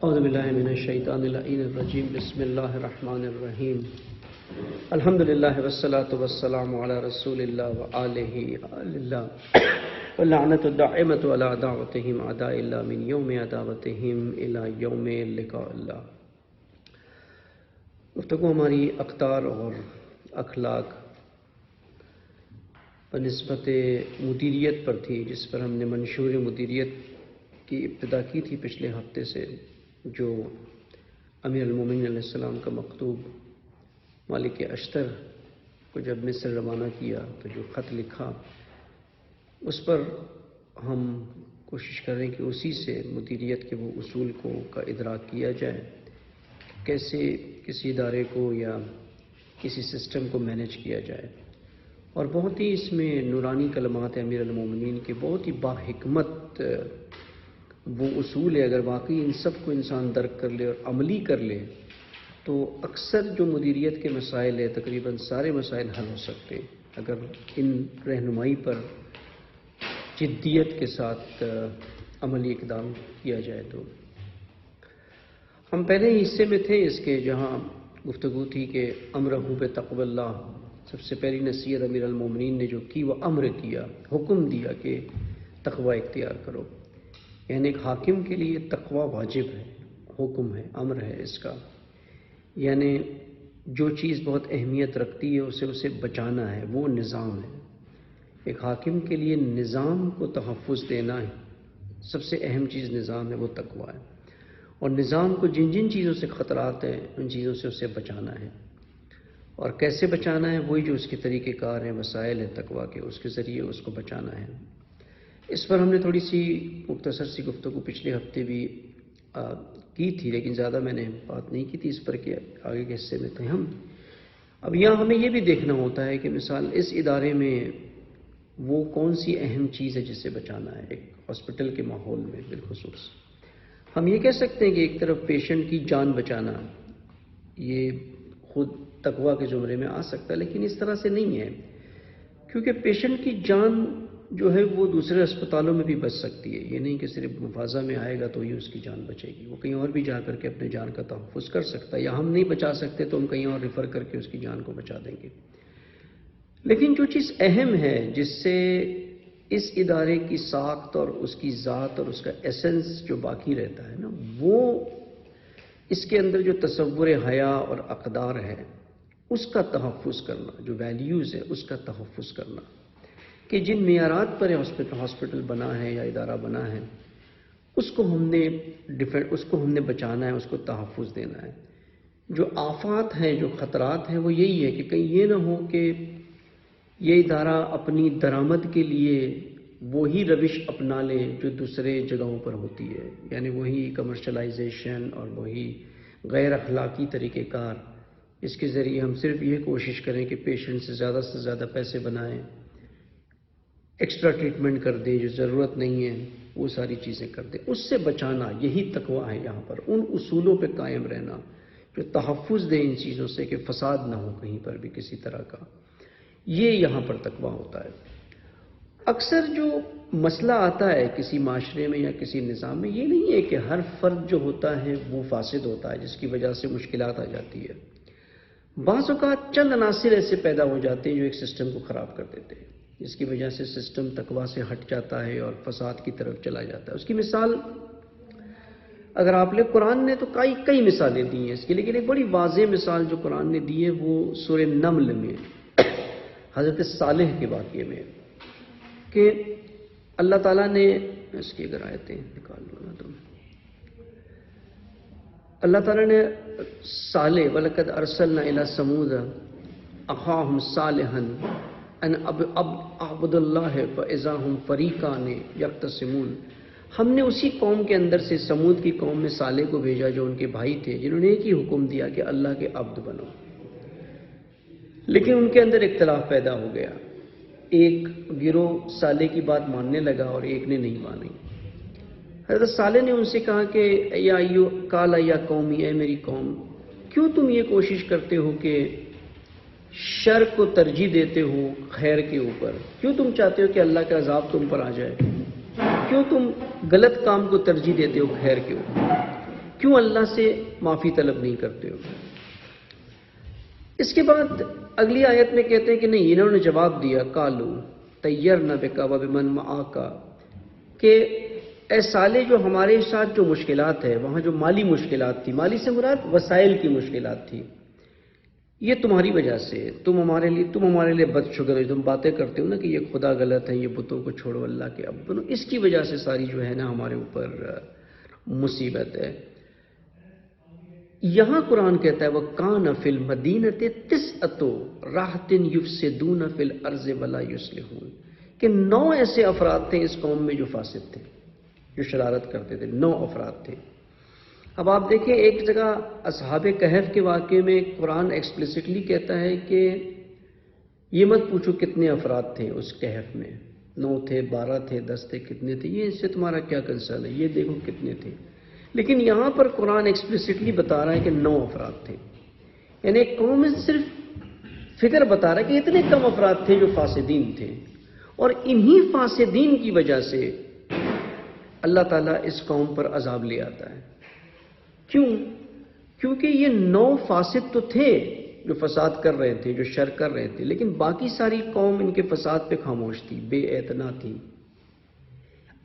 اعوذ باللہ من الشیطان اللعین الرجیم بسم اللہ الرحمن الرحیم الحمدللہ والصلاة والسلام علی رسول اللہ وآلہ اللہ واللعنۃ الدائمۃ علی دعوتہم اعداء اللہ من یوم عداوتہم الی یوم لقاء اللہ۔ گفتگو ہماری اقدار اور اخلاق بنسبت مدیریت پر تھی، جس پر ہم نے منشور مدیریت کی ابتدا کی تھی پچھلے ہفتے سے، جو امیر المومنین علیہ السلام کا مکتوب مالک اشتر کو جب مصر روانہ کیا تو جو خط لکھا، اس پر ہم کوشش کریں کہ اسی سے مدیریت کے وہ اصول کا ادراک کیا جائے، کیسے کسی ادارے کو یا کسی سسٹم کو مینیج کیا جائے۔ اور بہت ہی اس میں نورانی کلمات امیر المومنین کے، بہت ہی باحکمت وہ اصول ہے۔ اگر واقعی ان سب کو انسان درک کر لے اور عملی کر لے تو اکثر جو مدیریت کے مسائل ہیں، تقریباً سارے مسائل حل ہو سکتے ہیں، اگر ان رہنمائی پر جدیت کے ساتھ عملی اقدام کیا جائے تو۔ ہم پہلے ہی حصے میں تھے اس کے، جہاں گفتگو تھی کہ امرہ بتقوی اللہ، سب سے پہلی نصیحت امیر المومنین نے جو کی وہ امر کیا، حکم دیا کہ تقوی اختیار کرو۔ یعنی ایک حاکم کے لیے تقوی واجب ہے، حکم ہے، امر ہے اس کا۔ یعنی جو چیز بہت اہمیت رکھتی ہے اسے بچانا ہے، وہ نظام ہے۔ ایک حاکم کے لیے نظام کو تحفظ دینا ہے، سب سے اہم چیز نظام ہے، وہ تقوی ہے۔ اور نظام کو جن جن چیزوں سے خطرات ہیں ان چیزوں سے اسے بچانا ہے۔ اور کیسے بچانا ہے؟ وہی جو اس کے طریقہ کار ہیں، وسائل ہیں تقوی کے، اس کے ذریعے اس کو بچانا ہے۔ اس پر ہم نے تھوڑی سی مختصر سی گفتگو پچھلے ہفتے بھی کی تھی، لیکن زیادہ میں نے بات نہیں کی تھی اس پر کہ آگے کے حصے میں تھے ہم۔ اب یہاں ہمیں یہ بھی دیکھنا ہوتا ہے کہ مثال اس ادارے میں وہ کون سی اہم چیز ہے جسے بچانا ہے۔ ایک ہاسپٹل کے ماحول میں بالخصوص ہم یہ کہہ سکتے ہیں کہ ایک طرف پیشنٹ کی جان بچانا یہ خود تقوی کے زمرے میں آ سکتا ہے، لیکن اس طرح سے نہیں ہے، کیونکہ پیشنٹ کی جان جو ہے وہ دوسرے اسپتالوں میں بھی بچ سکتی ہے۔ یہ نہیں کہ صرف مفازہ میں آئے گا تو ہی اس کی جان بچے گی، وہ کہیں اور بھی جا کر کے اپنے جان کا تحفظ کر سکتا ہے، یا ہم نہیں بچا سکتے تو ہم کہیں اور ریفر کر کے اس کی جان کو بچا دیں گے۔ لیکن جو چیز اہم ہے جس سے اس ادارے کی ساخت اور اس کی ذات اور اس کا ایسنس جو باقی رہتا ہے نا، وہ اس کے اندر جو تصور حیا اور اقدار ہے اس کا تحفظ کرنا، جو ویلیوز ہے اس کا تحفظ کرنا، کہ جن معیارات پر ہاسپٹل بنا ہے یا ادارہ بنا ہے اس کو ہم نے بچانا ہے، اس کو تحفظ دینا ہے۔ جو آفات ہیں، جو خطرات ہیں، وہ یہی ہے کہ کہیں یہ نہ ہو کہ یہ ادارہ اپنی درآمد کے لیے وہی روش اپنا لے جو دوسرے جگہوں پر ہوتی ہے، یعنی وہی کمرشلائزیشن اور وہی غیر اخلاقی طریقہ کار، اس کے ذریعے ہم صرف یہ کوشش کریں کہ پیشنٹ سے زیادہ پیسے بنائیں، ایکسٹرا ٹریٹمنٹ کر دیں جو ضرورت نہیں ہے، وہ ساری چیزیں کر دیں۔ اس سے بچانا یہی تقوی ہے یہاں پر، ان اصولوں پہ قائم رہنا جو تحفظ دے ان چیزوں سے کہ فساد نہ ہو کہیں پر بھی کسی طرح کا، یہ یہاں پر تقوی ہوتا ہے۔ اکثر جو مسئلہ آتا ہے کسی معاشرے میں یا کسی نظام میں، یہ نہیں ہے کہ ہر فرد جو ہوتا ہے وہ فاسد ہوتا ہے جس کی وجہ سے مشکلات آ جاتی ہے۔ بعض اوقات چند عناصر ایسے پیدا ہو جاتے ہیں جو ایک سسٹم کو خراب کر دیتے ہیں، جس کی وجہ سے سسٹم تقوی سے ہٹ جاتا ہے اور فساد کی طرف چلا جاتا ہے۔ اس کی مثال اگر آپ لیں، قرآن نے تو کئی مثالیں دی ہیں اس کی، لیکن ایک بڑی واضح مثال جو قرآن نے دی ہے وہ سورہ نمل میں حضرت صالح کے واقعے میں، کہ اللہ تعالیٰ نے اس کی اگر آیتیں نکال لو نا تم، اللہ تعالیٰ نے صالح وَلَقَدْ أَرْسَلْنَا إِلَى ثَمُودَ أَخَاهُمْ صَالِحًا أَنْ اعْبُدُوا اللَّهَ فَإِذَا هُمْ فَرِيقَانِ يَخْتَصِمُونَ۔ ہم نے اسی قوم کے اندر سے سمود کی قوم میں صالح کو بھیجا جو ان کے بھائی تھے، جنہوں نے ایک ہی حکم دیا کہ اللہ کے عبد بنو، لیکن ان کے اندر اختلاف پیدا ہو گیا۔ ایک گروہ صالح کی بات ماننے لگا اور ایک نے نہیں مانی۔ حضرت صالح نے ان سے کہا کہ یا قومی، اے میری قوم، کیوں تم یہ کوشش کرتے ہو کہ شر کو ترجیح دیتے ہو خیر کے اوپر؟ کیوں تم چاہتے ہو کہ اللہ کا عذاب تم پر آ جائے؟ کیوں تم غلط کام کو ترجیح دیتے ہو خیر کے اوپر؟ کیوں اللہ سے معافی طلب نہیں کرتے ہو؟ اس کے بعد اگلی آیت میں کہتے ہیں کہ نہیں، انہوں نے جواب دیا قالو طیرنا بک وبمن معاک، کہ اے صالح جو ہمارے ساتھ جو مشکلات ہے، وہاں جو مالی مشکلات تھی، مالی سے مراد وسائل کی مشکلات تھی، یہ تمہاری وجہ سے، تم ہمارے لیے بد شکر ہو، تم باتیں کرتے ہو نا کہ یہ خدا غلط ہے، یہ بتوں کو چھوڑو، اللہ کے اب بنو، اس کی وجہ سے ساری جو ہے نا ہمارے اوپر مصیبت ہے۔ یہاں قرآن کہتا ہے وَكَانَ فِي الْمَدِينَةِ تِسْعَةُ رَهْطٍ يُفْسِدُونَ فِي الْأَرْضِ وَلَا يُصْلِحُونَ، کہ 9 ایسے افراد تھے اس قوم میں جو فاسد تھے، جو شرارت کرتے تھے، 9 افراد تھے۔ اب آپ دیکھیں ایک جگہ اصحاب کہف کے واقعے میں قرآن ایکسپلیسٹلی کہتا ہے کہ یہ مت پوچھو کتنے افراد تھے اس کہف میں، 9 تھے، 12 تھے، 10 تھے، کتنے تھے، یہ اس سے تمہارا کیا کنسرن ہے، یہ دیکھو کتنے تھے۔ لیکن یہاں پر قرآن ایکسپلیسٹلی بتا رہا ہے کہ 9 افراد تھے، یعنی ایک قوم میں صرف فگر بتا رہا ہے کہ اتنے کم افراد تھے جو فاسدین تھے، اور انہی فاسدین کی وجہ سے اللہ تعالیٰ اس قوم پر عذاب لے آتا ہے۔ کیوں؟ کیونکہ یہ 9 فاسد تو تھے جو فساد کر رہے تھے، جو شر کر رہے تھے، لیکن باقی ساری قوم ان کے فساد پہ خاموش تھی، بے اعتنا تھی۔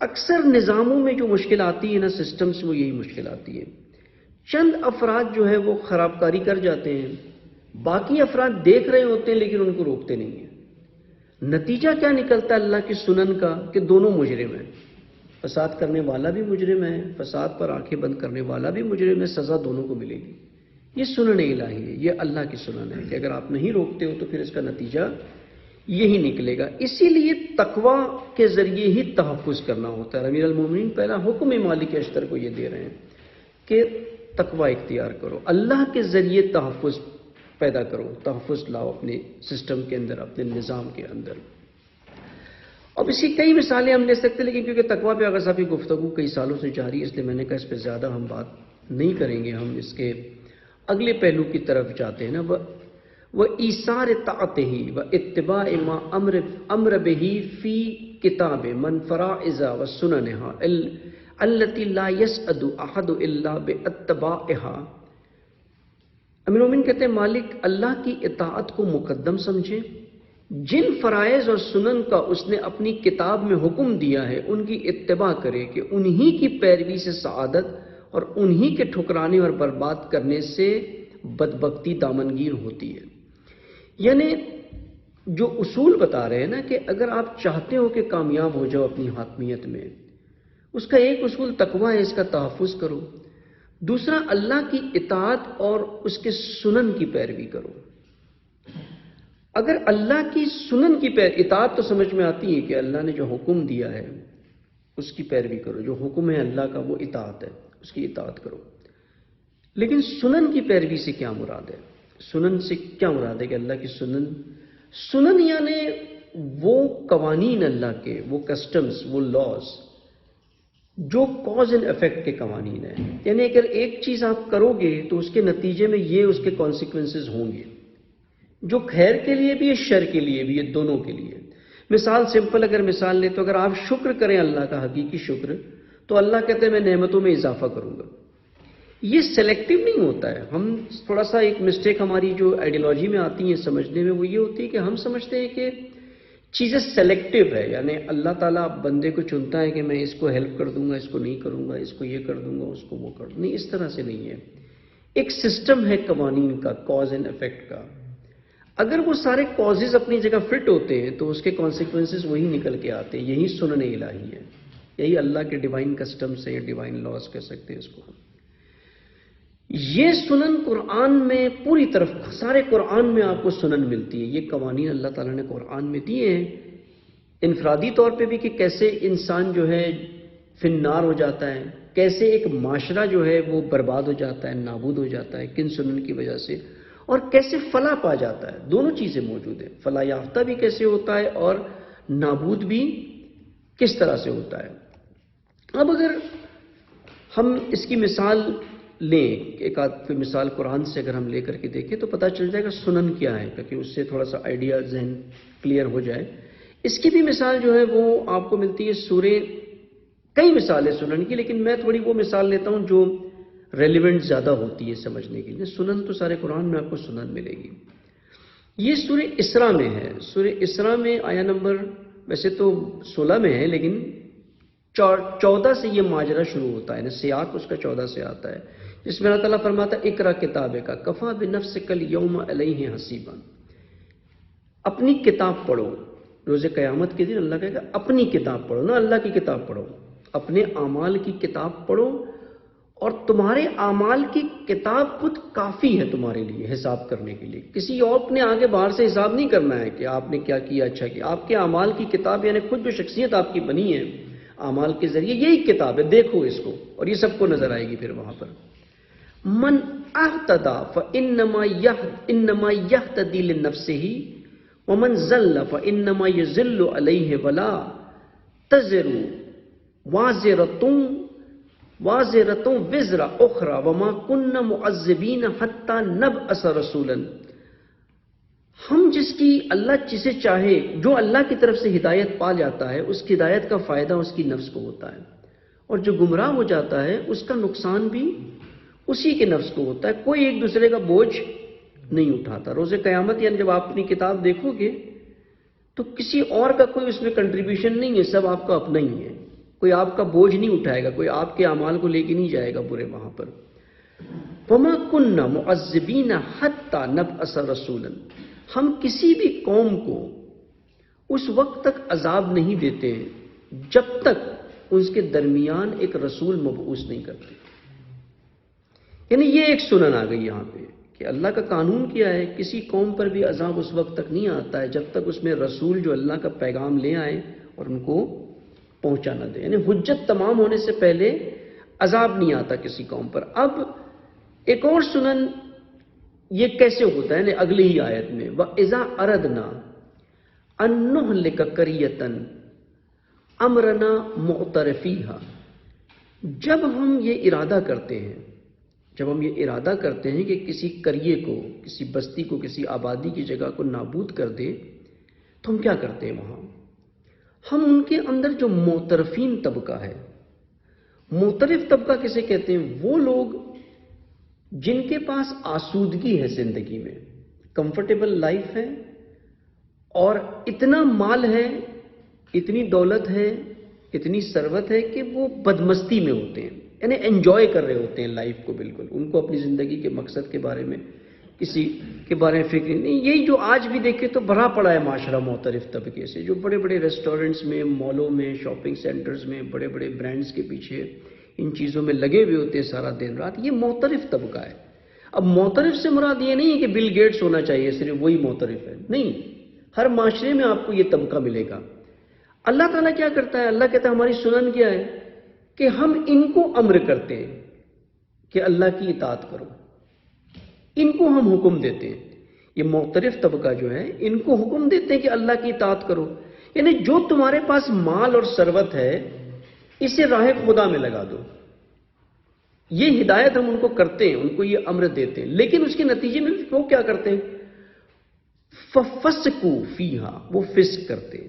اکثر نظاموں میں جو مشکل آتی ہے نا، سسٹمز میں یہی مشکل آتی ہے، چند افراد جو ہے وہ خراب کاری کر جاتے ہیں، باقی افراد دیکھ رہے ہوتے ہیں لیکن ان کو روکتے نہیں ہیں۔ نتیجہ کیا نکلتا ہے اللہ کی سنن کا کہ دونوں مجرم ہیں، فساد کرنے والا بھی مجرم ہے، فساد پر آنکھیں بند کرنے والا بھی مجرم ہے، سزا دونوں کو ملے گی۔ یہ سنن الہی ہے، یہ اللہ کی سنن ہے کہ اگر آپ نہیں روکتے ہو تو پھر اس کا نتیجہ یہی نکلے گا۔ اسی لیے تقوی کے ذریعے ہی تحفظ کرنا ہوتا ہے۔ امیر المومنین پہلا حکم مالک اشتر کو یہ دے رہے ہیں کہ تقوی اختیار کرو، اللہ کے ذریعے تحفظ پیدا کرو، تحفظ لاؤ اپنے سسٹم کے اندر، اپنے نظام کے اندر۔ اب اسی کئی مثالیں ہم لے سکتے ہیں، لیکن کیونکہ تقوی پہ اگر صاحب گفتگو کئی سالوں سے جاری ہے، اس لیے میں نے کہا اس پہ زیادہ ہم بات نہیں کریں گے، ہم اس کے اگلے پہلو کی طرف جاتے ہیں نا، وہ ایثار طاعتہ و اتباع ما امر بہ فی کتاب من فرائض و سننہا التی لا یسعد احد الا باتباعہا۔ امیر المومنین کہتے ہیں مالک اللہ کی اطاعت کو مقدم سمجھے، جن فرائض اور سنن کا اس نے اپنی کتاب میں حکم دیا ہے ان کی اتباع کرے، کہ انہی کی پیروی سے سعادت اور انہی کے ٹھکرانے اور برباد کرنے سے بدبختی دامنگیر ہوتی ہے۔ یعنی جو اصول بتا رہے ہیں نا کہ اگر آپ چاہتے ہو کہ کامیاب ہو جاؤ اپنی حاکمیت میں، اس کا ایک اصول تقوی ہے، اس کا تحفظ کرو۔ دوسرا اللہ کی اطاعت اور اس کے سنن کی پیروی کرو۔ اگر اللہ کی سنن کی اطاعت تو سمجھ میں آتی ہے کہ اللہ نے جو حکم دیا ہے اس کی پیروی کرو، جو حکم ہے اللہ کا وہ اطاعت ہے، اس کی اطاعت کرو۔ لیکن سنن کی پیروی سے کیا مراد ہے؟ سنن سے کیا مراد ہے کہ اللہ کی سنن یعنی وہ قوانین اللہ کے، وہ کسٹمز، وہ لاز جو کاز اینڈ افیکٹ کے قوانین ہیں، یعنی اگر ایک چیز آپ کرو گے تو اس کے نتیجے میں یہ اس کے کانسیکوینسز ہوں گے، جو خیر کے لیے بھی ہے، شر کے لیے بھی ہے، دونوں کے لیے۔ مثال سمپل اگر مثال لیں تو اگر آپ شکر کریں اللہ کا حقیقی شکر، تو اللہ کہتے ہیں میں نعمتوں میں اضافہ کروں گا۔ یہ سلیکٹیو نہیں ہوتا ہے۔ ہم تھوڑا سا ایک مسٹیک ہماری جو آئیڈیالوجی میں آتی ہیں سمجھنے میں، وہ یہ ہوتی ہے کہ ہم سمجھتے ہیں کہ چیزیں سلیکٹیو ہے، یعنی اللہ تعالیٰ بندے کو چنتا ہے کہ میں اس کو ہیلپ کر دوں گا، اس کو نہیں کروں گا، اس کو یہ کر دوں گا، اس کو وہ کر دوں گا۔ نہیں، اس طرح سے نہیں ہے۔ ایک سسٹم ہے قوانین کا، کاز اینڈ افیکٹ کا۔ اگر وہ سارے کازز اپنی جگہ فٹ ہوتے ہیں تو اس کے کانسیکوینسز وہی نکل کے آتے ہیں۔ یہی سنن الہی ہے، یہی اللہ کے ڈیوائن کسٹمز سے یا ڈیوائن لاز کہہ سکتے ہیں اس کو۔ یہ سنن قرآن میں پوری طرف، سارے قرآن میں آپ کو سنن ملتی ہے۔ یہ قوانین اللہ تعالیٰ نے قرآن میں دیے ہیں، انفرادی طور پہ بھی کہ کیسے انسان جو ہے فی النار ہو جاتا ہے، کیسے ایک معاشرہ جو ہے وہ برباد ہو جاتا ہے، نابود ہو جاتا ہے کن سنن کی وجہ سے، اور کیسے فلاح پا جاتا ہے۔ دونوں چیزیں موجود ہیں، فلاح یافتہ بھی کیسے ہوتا ہے اور نابود بھی کس طرح سے ہوتا ہے۔ اب اگر ہم اس کی مثال لیں، ایک آدھ مثال قرآن سے اگر ہم لے کر کے دیکھیں تو پتہ چل جائے گا سنن کیا ہے، تاکہ اس سے تھوڑا سا آئیڈیا ذہن کلیئر ہو جائے۔ اس کی بھی مثال جو ہے وہ آپ کو ملتی ہے سورہ، کئی مثالیں سنن کی، لیکن میں تھوڑی وہ مثال لیتا ہوں جو ریلیونٹ زیادہ ہوتی ہے سمجھنے کے لیے. سنن تو سارے قرآن میں آپ کو سنن ملے گی. یہ سورہ اسراء میں ہے. سورہ اسراء میں آیا نمبر ویسے تو 16 میں ہے، لیکن 14 سے یہ ماجرا شروع ہوتا ہے، سیاق اس کا 14 سے آتا ہے، جس میں اللہ تعالیٰ فرماتا ہے اقرا کتابے کا کفا بنفسک الیوم علیہ حسیبا. اپنی کتاب پڑھو. روز قیامت کے دن اللہ کہے گا اپنی کتاب پڑھو، نہ اللہ کی کتاب پڑھو. اپنے اعمال کی کتاب پڑھو، اور تمہارے اعمال کی کتاب خود کافی ہے تمہارے لیے حساب کرنے کے لیے. کسی اور نے آگے باہر سے حساب نہیں کرنا ہے کہ آپ نے کیا کیا، اچھا کیا. آپ کے اعمال کی کتاب یعنی خود جو شخصیت آپ کی بنی ہے اعمال کے ذریعے، یہی کتاب ہے. دیکھو اس کو، اور یہ سب کو نظر آئے گی پھر وہاں پر. من اہتدی فانما یہتدی لنفسہ ومن ضل فانما یضل علیہ ولا تزر وازرۃ وزر اخرى وما كنا معذبین حتی نبعث رسولا. ہم جس کی اللہ جسے چاہے، جو اللہ کی طرف سے ہدایت پا جاتا ہے، اس کی ہدایت کا فائدہ اس کی نفس کو ہوتا ہے، اور جو گمراہ ہو جاتا ہے اس کا نقصان بھی اسی کے نفس کو ہوتا ہے. کوئی ایک دوسرے کا بوجھ نہیں اٹھاتا. روز قیامت یعنی جب آپ اپنی کتاب دیکھو گے تو کسی اور کا کوئی اس میں کنٹریبیوشن نہیں ہے، سب آپ کا اپنا ہی ہے. کوئی آپ کا بوجھ نہیں اٹھائے گا، کوئی آپ کے اعمال کو لے کے نہیں جائے گا برے وہاں پر. وما كنا معذبین حتی نبعث رسولا. ہم کسی بھی قوم کو اس وقت تک عذاب نہیں دیتے جب تک اس کے درمیان ایک رسول مبعوث نہیں کرتے. یعنی یہ ایک سنن آ گئی یہاں پہ کہ اللہ کا قانون کیا ہے، کسی قوم پر بھی عذاب اس وقت تک نہیں آتا ہے جب تک اس میں رسول جو اللہ کا پیغام لے آئے اور ان کو پہنچا نہ دے. یعنی حجت تمام ہونے سے پہلے عذاب نہیں آتا کسی قوم پر. اب ایک اور سنن یہ کیسے ہوتا ہے، اگلی ہی آیت میں وَإِذَا أَرَدْنَا أَن نُهْلِكَ قَرْيَةً أَمْرَنَا مُعْتَرَفِيهَا. جب ہم یہ ارادہ کرتے ہیں کہ کسی قریے کو، کسی بستی کو، کسی آبادی کی جگہ کو نابود کر دے، تو ہم کیا کرتے ہیں وہاں؟ ہم ان کے اندر جو معترفین طبقہ ہے، معترف طبقہ کسے کہتے ہیں؟ وہ لوگ جن کے پاس آسودگی ہے زندگی میں، کمفرٹیبل لائف ہے، اور اتنا مال ہے، اتنی دولت ہے، اتنی ثروت ہے کہ وہ بدمستی میں ہوتے ہیں، یعنی انجوائے کر رہے ہوتے ہیں لائف کو. بالکل ان کو اپنی زندگی کے مقصد کے بارے میں، کسی کے بارے میں فکر نہیں. یہی جو آج بھی دیکھے تو بھرا پڑا ہے معاشرہ معترف طبقے سے، جو بڑے بڑے ریسٹورنٹس میں، مالوں میں، شاپنگ سینٹرز میں، بڑے بڑے برانڈز کے پیچھے ان چیزوں میں لگے ہوئے ہوتے ہیں سارا دن رات. یہ معترف طبقہ ہے. اب معترف سے مراد یہ نہیں ہے کہ بل گیٹس ہونا چاہیے صرف وہی معترف ہے، نہیں. ہر معاشرے میں آپ کو یہ طبقہ ملے گا. اللہ تعالیٰ کیا کرتا ہے؟ اللہ کہتا ہے ہماری سنن کیا ہے کہ ہم ان کو امر کرتے ہیں کہ اللہ کی اطاعت کرو. ان کو ہم حکم دیتے ہیں. یہ معترف طبقہ جو ہے ان کو حکم دیتے ہیں کہ اللہ کی اطاعت کرو. یعنی جو تمہارے پاس مال اور ثروت ہے اسے راہ خدا میں لگا دو. یہ ہدایت ہم ان کو کرتے ہیں، ان کو یہ امر دیتے ہیں، لیکن اس کے نتیجے میں وہ کیا کرتے ہیں؟ فَفَسْقُوا فِيهَا. وہ فسق کرتے ہیں،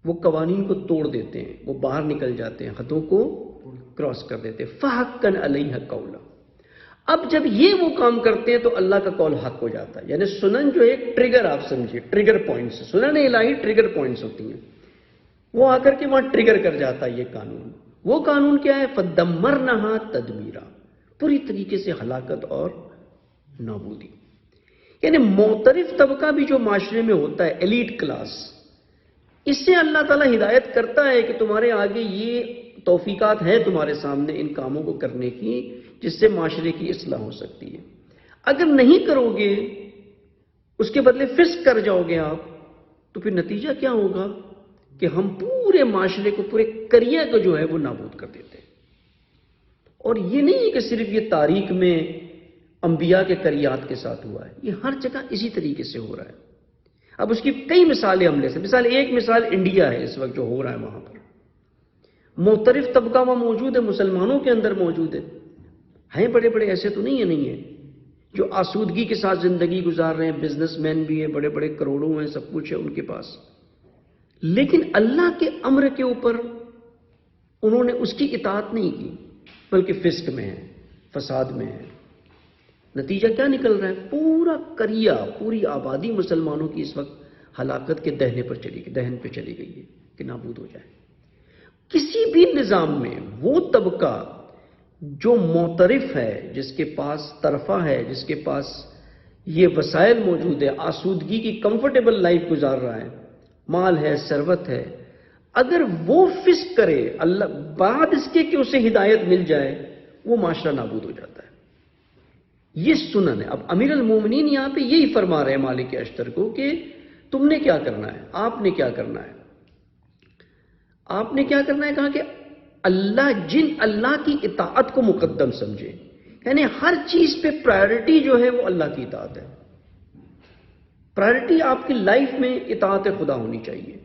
وہ قوانین کو توڑ دیتے ہیں، وہ باہر نکل جاتے ہیں، حدوں کو کراس کر دیتے ہیں. فَحَقًّا عَلَيْهَا قَوْلًا. اب جب یہ وہ کام کرتے ہیں تو اللہ کا قول حق ہو جاتا ہے. یعنی سنن جو ایک ٹریگر، آپ سمجھیے ٹریگر پوائنٹس، سنن الہی ٹریگر پوائنٹس ہوتی ہیں. وہ آ کر کے وہاں ٹریگر کر جاتا ہے یہ قانون. وہ قانون کیا ہے؟ فَدَمَّرْنَهَا تَدْمِيرًا. پوری طریقے سے ہلاکت اور نابودی. یعنی معترف طبقہ بھی جو معاشرے میں ہوتا ہے، ایلیٹ کلاس، اس سے اللہ تعالیٰ ہدایت کرتا ہے کہ تمہارے آگے یہ توفیقات ہیں تمہارے سامنے ان کاموں کو کرنے کی جس سے معاشرے کی اصلاح ہو سکتی ہے. اگر نہیں کرو گے، اس کے بدلے فسق کر جاؤ گے آپ، تو پھر نتیجہ کیا ہوگا کہ ہم پورے معاشرے کو، پورے قریہ کو جو ہے وہ نابود کر دیتے ہیں. اور یہ نہیں ہے کہ صرف یہ تاریخ میں انبیاء کے قریات کے ساتھ ہوا ہے، یہ ہر جگہ اسی طریقے سے ہو رہا ہے. اب اس کی کئی مثالیں ہم لے سکتے. ایک مثال انڈیا ہے اس وقت جو ہو رہا ہے. وہاں پر معترف طبقہ وہاں موجود ہے، مسلمانوں کے اندر موجود ہیں بڑے بڑے، ایسے تو نہیں ہے جو آسودگی کے ساتھ زندگی گزار رہے ہیں، بزنس مین بھی ہیں، بڑے بڑے کروڑوں ہیں، سب کچھ ہے ان کے پاس، لیکن اللہ کے امر کے اوپر انہوں نے اس کی اطاعت نہیں کی بلکہ فسق میں ہے. فساد میں ہے۔ نتیجہ کیا نکل رہا ہے؟ پورا کریا، پوری آبادی مسلمانوں کی اس وقت ہلاکت کے دہن پہ چلی گئی ہے کہ نابود ہو جائے۔ کسی بھی نظام میں وہ طبقہ جو معترف ہے، جس کے پاس ترفہ ہے، جس کے پاس یہ وسائل موجود ہے، آسودگی کی کمفرٹیبل لائف گزار رہا ہے، مال ہے، ثروت ہے، اگر وہ فسق کرے اللہ بعد اس کے کہ اسے ہدایت مل جائے، وہ معاشرہ نابود ہو جاتا ہے۔ یہ سنن ہے۔ اب امیر المومنین یہاں پہ یہی فرما رہے ہیں مالک اشتر کو کہ تم نے کیا کرنا ہے، آپ نے کیا کرنا ہے، آپ نے کیا کرنا ہے؟ کہا کہ اللہ کی اطاعت کو مقدم سمجھے، یعنی ہر چیز پہ پرائرٹی جو ہے وہ اللہ کی اطاعت ہے۔ پرائرٹی آپ کی لائف میں اطاعت خدا ہونی چاہیے،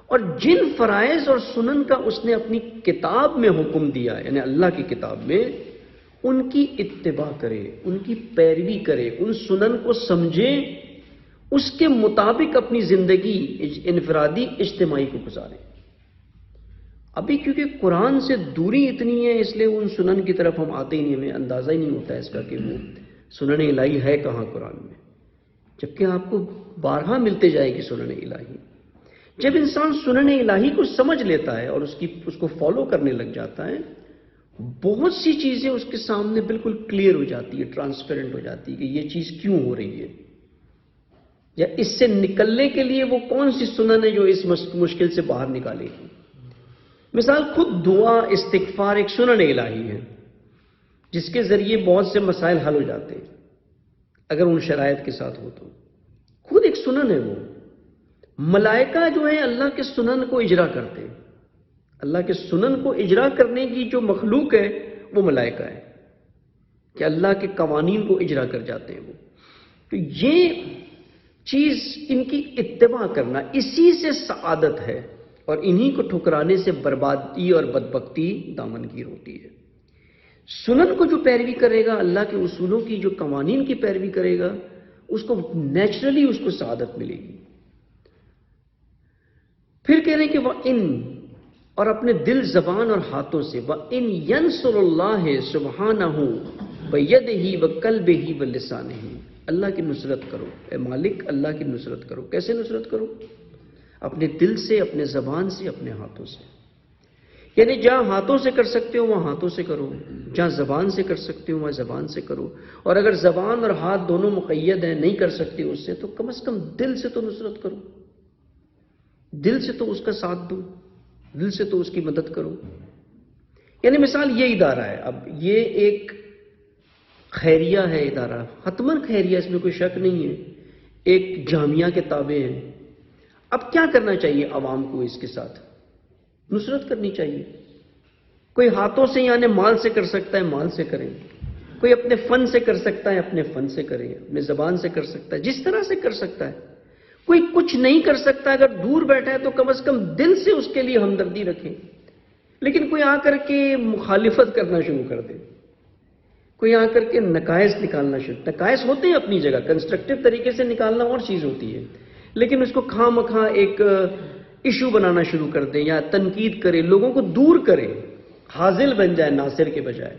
اور جن فرائض اور سنن کا اس نے اپنی کتاب میں حکم دیا، یعنی اللہ کی کتاب میں، ان کی اتباع کرے، ان کی پیروی کرے، ان سنن کو سمجھے، اس کے مطابق اپنی زندگی انفرادی اجتماعی کو گزارے۔ ابھی کیونکہ قرآن سے دوری اتنی ہے، اس لیے ان سنن کی طرف ہم آتے ہی نہیں، ہمیں اندازہ ہی نہیں ہوتا ہے اس کا کہ وہ سنن الہی ہے کہاں قرآن میں، جبکہ آپ کو بارہا ملتے جائے گی سنن الہی۔ جب انسان سنن الہی کو سمجھ لیتا ہے اور اس کو فالو کرنے لگ جاتا ہے، بہت سی چیزیں اس کے سامنے بالکل کلیئر ہو جاتی ہے، ٹرانسپیرنٹ ہو جاتی ہے کہ یہ چیز کیوں ہو رہی ہے، یا اس سے نکلنے کے لیے وہ کون سی سنن ہے جو اس مشکل سے باہر نکالے گی۔ مثال خود دعا استغفار ایک سنن الہی ہے، جس کے ذریعے بہت سے مسائل حل ہو جاتے ہیں اگر ان شرائط کے ساتھ ہو تو۔ خود ایک سنن ہے وہ۔ ملائکہ جو ہے اللہ کے سنن کو اجرا کرتے ہیں، اللہ کے سنن کو اجرا کرنے کی جو مخلوق ہے وہ ملائکہ ہے کہ اللہ کے قوانین کو اجرا کر جاتے ہیں وہ۔ تو یہ چیز ان کی اتباع کرنا، اسی سے سعادت ہے، اور انہی کو ٹھکرانے سے بربادی اور بدبختی دامنگیر ہوتی ہے۔ سنن کو جو پیروی کرے گا، اللہ کے اصولوں کی جو قوانین کی پیروی کرے گا، اس کو نیچرلی اس کو سعادت ملے گی۔ پھر کہہ رہے ہیں کہ وَإِن، اور اپنے دل، زبان اور ہاتھوں سے، وَإِن يَنْصُرُ اللَّهِ سُبْحَانَهُ بِيَدِهِ وَقَلْبِهِ وَلِسَانِهِ، اللہ کی نصرت کرو، اے مالک اللہ کی نصرت کرو۔ کیسے نصرت کرو؟ اپنے دل سے، اپنے زبان سے، اپنے ہاتھوں سے، یعنی جہاں ہاتھوں سے کر سکتے ہو وہاں ہاتھوں سے کرو، جہاں زبان سے کر سکتے ہو وہاں زبان سے کرو، اور اگر زبان اور ہاتھ دونوں مقید ہیں، نہیں کر سکتے اس سے، تو کم از کم دل سے تو نصرت کرو، دل سے تو اس کا ساتھ دو، دل سے تو اس کی مدد کرو۔ یعنی مثال یہ ادارہ ہے، اب یہ ایک خیریہ ہے ادارہ، حتماً خیریہ، اس میں کوئی شک نہیں ہے، ایک جامعہ کے تابع ہے۔ اب کیا کرنا چاہیے عوام کو؟ اس کے ساتھ نصرت کرنی چاہیے۔ کوئی ہاتھوں سے یعنی مال سے کر سکتا ہے، مال سے کریں، کوئی اپنے فن سے کر سکتا ہے، اپنے فن سے کریں، اپنے زبان سے کر سکتا ہے، جس طرح سے کر سکتا ہے۔ کوئی کچھ نہیں کر سکتا، اگر دور بیٹھا ہے تو کم از کم دل سے اس کے لیے ہمدردی رکھیں۔ لیکن کوئی آ کر کے مخالفت کرنا شروع کر دے، کوئی آ کر کے نقائص نکالنا نقائص ہوتے ہیں اپنی جگہ، کنسٹرکٹیو طریقے سے نکالنا اور چیز ہوتی ہے، لیکن اس کو خواہ مخواہ ایک ایشو بنانا شروع کر دے، یا تنقید کرے، لوگوں کو دور کرے، حاضل بن جائے ناصر کے بجائے،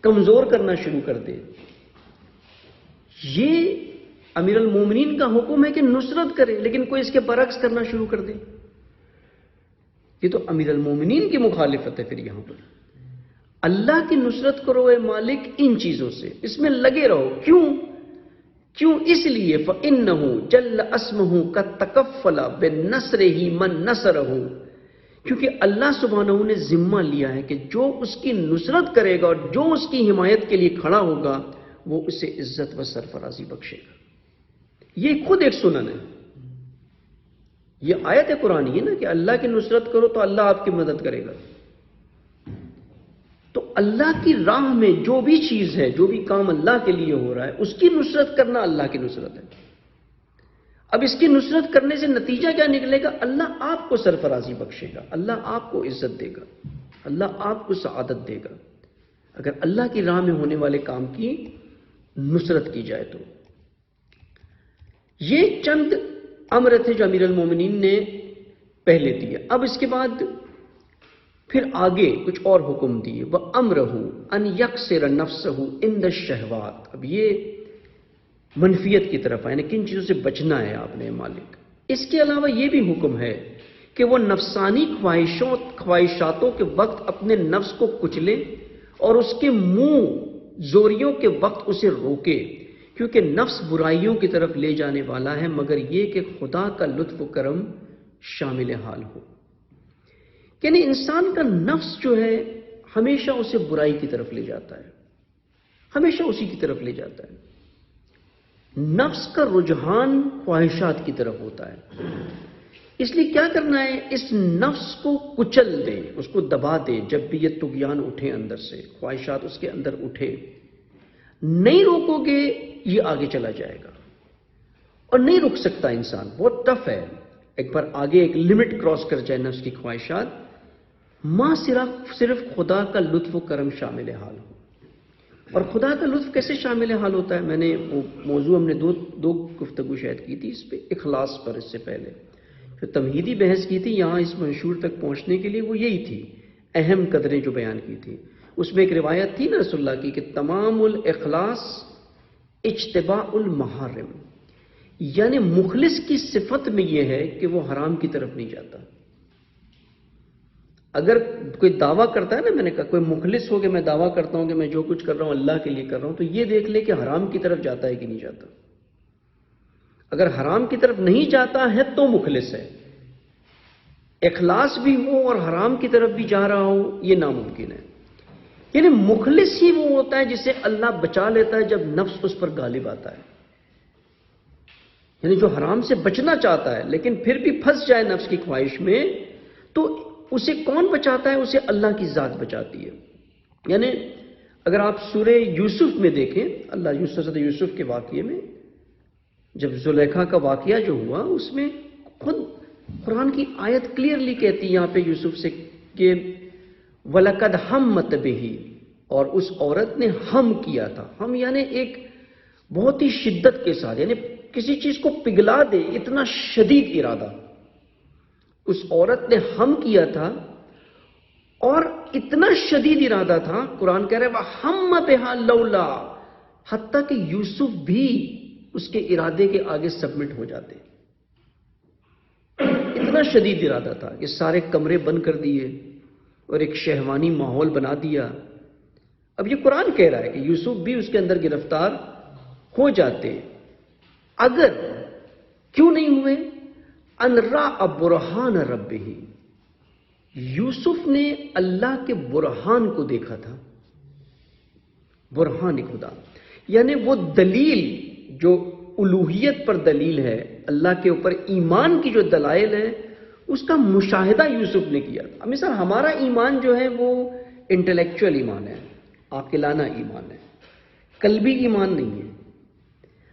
کمزور کرنا شروع کر دے۔ یہ امیر المومنین کا حکم ہے کہ نصرت کرے، لیکن کوئی اس کے برعکس کرنا شروع کر دے، یہ تو امیر المومنین کی مخالفت ہے۔ پھر یہاں پر اللہ کی نصرت کرو اے مالک ان چیزوں سے، اس میں لگے رہو۔ کیوں؟ اس لیے فَإِنَّهُ جَلَّ اسْمُهُ قَدْ تَكَفَّلَ بِالنَّصْرِ مَن نَّصَرَهُ، کیونکہ اللہ سبحانہ نے ذمہ لیا ہے کہ جو اس کی نصرت کرے گا اور جو اس کی حمایت کے لیے کھڑا ہوگا، وہ اسے عزت و سرفرازی بخشے گا۔ یہ خود ایک سنن ہے، یہ آیت قرآنی ہے نا کہ اللہ کی نصرت کرو تو اللہ آپ کی مدد کرے گا۔ تو اللہ کی راہ میں جو بھی چیز ہے، جو بھی کام اللہ کے لیے ہو رہا ہے، اس کی نصرت کرنا اللہ کی نصرت ہے۔ اب اس کی نصرت کرنے سے نتیجہ کیا نکلے گا؟ اللہ آپ کو سرفرازی بخشے گا، اللہ آپ کو عزت دے گا، اللہ آپ کو سعادت دے گا، اگر اللہ کی راہ میں ہونے والے کام کی نصرت کی جائے تو۔ یہ چند امر تھے جو امیر المومنین نے پہلے دیے۔ اب اس کے بعد پھر آگے کچھ اور حکم دیے، وَأَمْرَهُ أَنْ يَقْصِرَ نَفْسَهُ عِنْدَ الشَّهْوَاتِ۔ اب یہ منفیت کی طرف ہے، یعنی کن چیزوں سے بچنا ہے آپ نے مالک۔ اس کے علاوہ یہ بھی حکم ہے کہ وہ نفسانی خواہشاتوں کے وقت اپنے نفس کو کچلے اور اس کے منہ زوریوں کے وقت اسے روکے، کیونکہ نفس برائیوں کی طرف لے جانے والا ہے، مگر یہ کہ خدا کا لطف و کرم شامل حال ہو۔ یعنی انسان کا نفس جو ہے ہمیشہ اسے برائی کی طرف لے جاتا ہے، ہمیشہ اسی کی طرف لے جاتا ہے۔ نفس کا رجحان خواہشات کی طرف ہوتا ہے، اس لیے کیا کرنا ہے، اس نفس کو کچل دے، اس کو دبا دے۔ جب بھی یہ طغیان اٹھے اندر سے، خواہشات اس کے اندر اٹھے، نہیں روکو گے یہ آگے چلا جائے گا، اور نہیں رک سکتا انسان، بہت ٹف ہے۔ ایک بار آگے ایک لمٹ کراس کر جائے نفس کی خواہشات، ماں صرف خدا کا لطف و کرم شامل حال ہو۔ اور خدا کا لطف کیسے شامل حال ہوتا ہے؟ میں نے وہ موضوع ہم نے دو گفتگو شاید کی تھی اس پہ، اخلاص پر، اس سے پہلے جو تمہیدی بحث کی تھی یہاں اس منشور تک پہنچنے کے لیے، وہ یہی تھی، اہم قدریں جو بیان کی تھی۔ اس میں ایک روایت تھی نا رسول اللہ کی کہ تمام الاخلاص اجتباء المحارم، یعنی مخلص کی صفت میں یہ ہے کہ وہ حرام کی طرف نہیں جاتا۔ اگر کوئی دعویٰ کرتا ہے نا، میں نے کہا کوئی مخلص ہو کہ میں دعویٰ کرتا ہوں کہ میں جو کچھ کر رہا ہوں اللہ کے لیے کر رہا ہوں، تو یہ دیکھ لے کہ حرام کی طرف جاتا ہے کہ نہیں جاتا۔ اگر حرام کی طرف نہیں جاتا ہے تو مخلص ہے، اخلاص بھی ہو اور حرام کی طرف بھی جا رہا ہو یہ ناممکن ہے۔ یعنی مخلص ہی وہ ہوتا ہے جسے اللہ بچا لیتا ہے جب نفس اس پر غالب آتا ہے، یعنی جو حرام سے بچنا چاہتا ہے لیکن پھر بھی پھنس جائے نفس کی خواہش میں، تو اسے کون بچاتا ہے؟ اسے اللہ کی ذات بچاتی ہے۔ یعنی اگر آپ سورہ یوسف میں دیکھیں، اللہ حضرت یوسف کے واقعے میں جب زلیخا کا واقعہ جو ہوا، اس میں خود قرآن کی آیت کلیئرلی کہتی ہے یہاں پہ یوسف سے کہ وَلَقَدْ ہَمَّتْ بِهِ، اور اس عورت نے ہم کیا تھا۔ ہم یعنی ایک بہت ہی شدت کے ساتھ، یعنی کسی چیز کو پگھلا دے، اتنا شدید ارادہ اس عورت نے ہم کیا تھا، اور اتنا شدید ارادہ تھا، قرآن کہہ رہا ہے وَحَمَّ بِهَا لَوْلَا، حتیٰ کہ یوسف بھی اس کے ارادے کے آگے سبمٹ ہو جاتے۔ اتنا شدید ارادہ تھا کہ سارے کمرے بند کر دیے اور ایک شہوانی ماحول بنا دیا۔ اب یہ قرآن کہہ رہا ہے کہ یوسف بھی اس کے اندر گرفتار ہو جاتے، اگر کیوں نہیں ہوئے؟ ان راء برہان ربہ، یوسف نے اللہ کے برہان کو دیکھا تھا، برہان خدا، یعنی وہ دلیل جو الوہیت پر دلیل ہے، اللہ کے اوپر ایمان کی جو دلائل ہے، اس کا مشاہدہ یوسف نے کیا تھا۔ مثلا ہمارا ایمان جو ہے وہ انٹلیکچوئل ایمان ہے، عاقلانہ ایمان ہے، قلبی ایمان نہیں ہے۔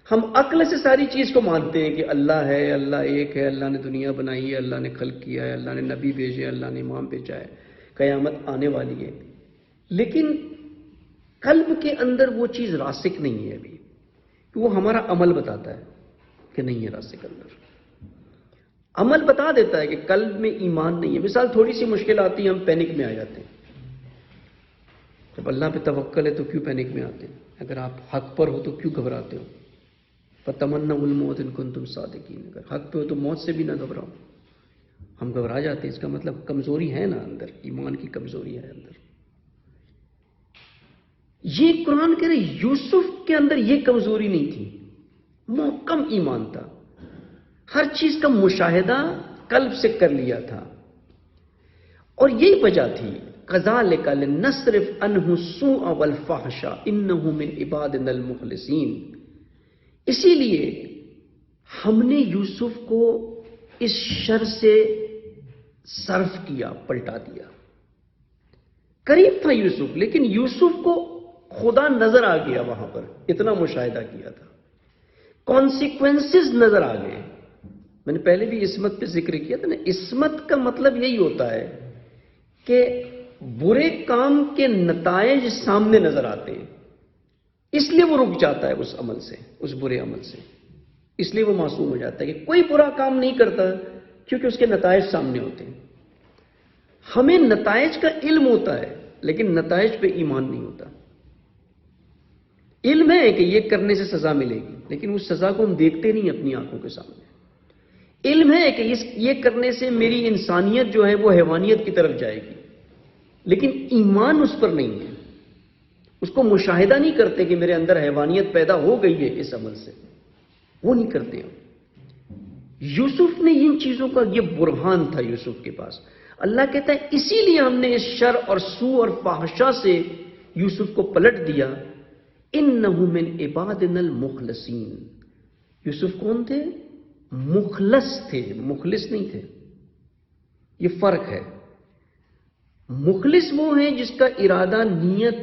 ہم عقل سے ساری چیز کو مانتے ہیں کہ اللہ ہے، اللہ ایک ہے، اللہ نے دنیا بنائی ہے، اللہ نے خلق کیا ہے، اللہ نے نبی بھیجے، اللہ نے امام بھیجا ہے، قیامت آنے والی ہے، لیکن قلب کے اندر وہ چیز راسخ نہیں ہے ابھی، کہ وہ ہمارا عمل بتاتا ہے کہ نہیں ہے راسخ اندر۔ عمل بتا دیتا ہے کہ قلب میں ایمان نہیں ہے۔ مثال تھوڑی سی مشکل آتی ہے ہم پینک میں آ جاتے ہیں، جب اللہ پہ توکل ہے تو کیوں پینک میں آتے ہیں؟ اگر آپ حق پر ہو تو کیوں گھبراتے ہو؟ فَتَمَنَّوُا الْمَوْتَ إِن كُنتُمْ صَادِقِينَ، اگر حق پہ ہو تو موت سے بھی نہ گھبراؤ۔ ہم گھبرا جاتے ہیں، اس کا مطلب کمزوری ہے نا اندر، ایمان کی کمزوری ہے اندر۔ یہ قرآن کہہ رہے یوسف کے اندر یہ کمزوری نہیں تھی، محکم ایمان تھا، ہر چیز کا مشاہدہ قلب سے کر لیا تھا، اور یہی وجہ تھی كَذَلِكَ لِنَصْرِفَ عَنْهُ السُّوءَ وَالْفَحْشَاءَ إِنَّهُ مِنْ عِبَادِنَا الْمُخْلَصِينَ، اسی لیے ہم نے یوسف کو اس شر سے صرف کیا، پلٹا دیا۔ قریب تھا یوسف، لیکن یوسف کو خدا نظر آ گیا، وہاں پر اتنا مشاہدہ کیا تھا، کانسیکوینسز نظر آ گئے۔ میں نے پہلے بھی عصمت پہ ذکر کیا تھا نا، عصمت کا مطلب یہی ہوتا ہے کہ برے کام کے نتائج سامنے نظر آتے ہیں، اس لیے وہ رک جاتا ہے اس عمل سے، اس برے عمل سے، اس لیے وہ معصوم ہو جاتا ہے کہ کوئی برا کام نہیں کرتا، کیونکہ اس کے نتائج سامنے ہوتے ہیں۔ ہمیں نتائج کا علم ہوتا ہے لیکن نتائج پہ ایمان نہیں ہوتا. علم ہے کہ یہ کرنے سے سزا ملے گی لیکن اس سزا کو ہم دیکھتے نہیں اپنی آنکھوں کے سامنے. علم ہے کہ یہ کرنے سے میری انسانیت جو ہے وہ حیوانیت کی طرف جائے گی لیکن ایمان اس پر نہیں ہے. اس کو مشاہدہ نہیں کرتے کہ میرے اندر حیوانیت پیدا ہو گئی ہے اس عمل سے، وہ نہیں کرتے ہم. یوسف نے ان چیزوں کا یہ برہان تھا یوسف کے پاس. اللہ کہتا ہے اسی لیے ہم نے اس شر اور سو اور فحشا سے یوسف کو پلٹ دیا. انہ من عبادنا المخلصین. یوسف کون تھے؟ مخلص تھے، مخلص نہیں تھے. یہ فرق ہے. مخلص وہ ہیں جس کا ارادہ نیت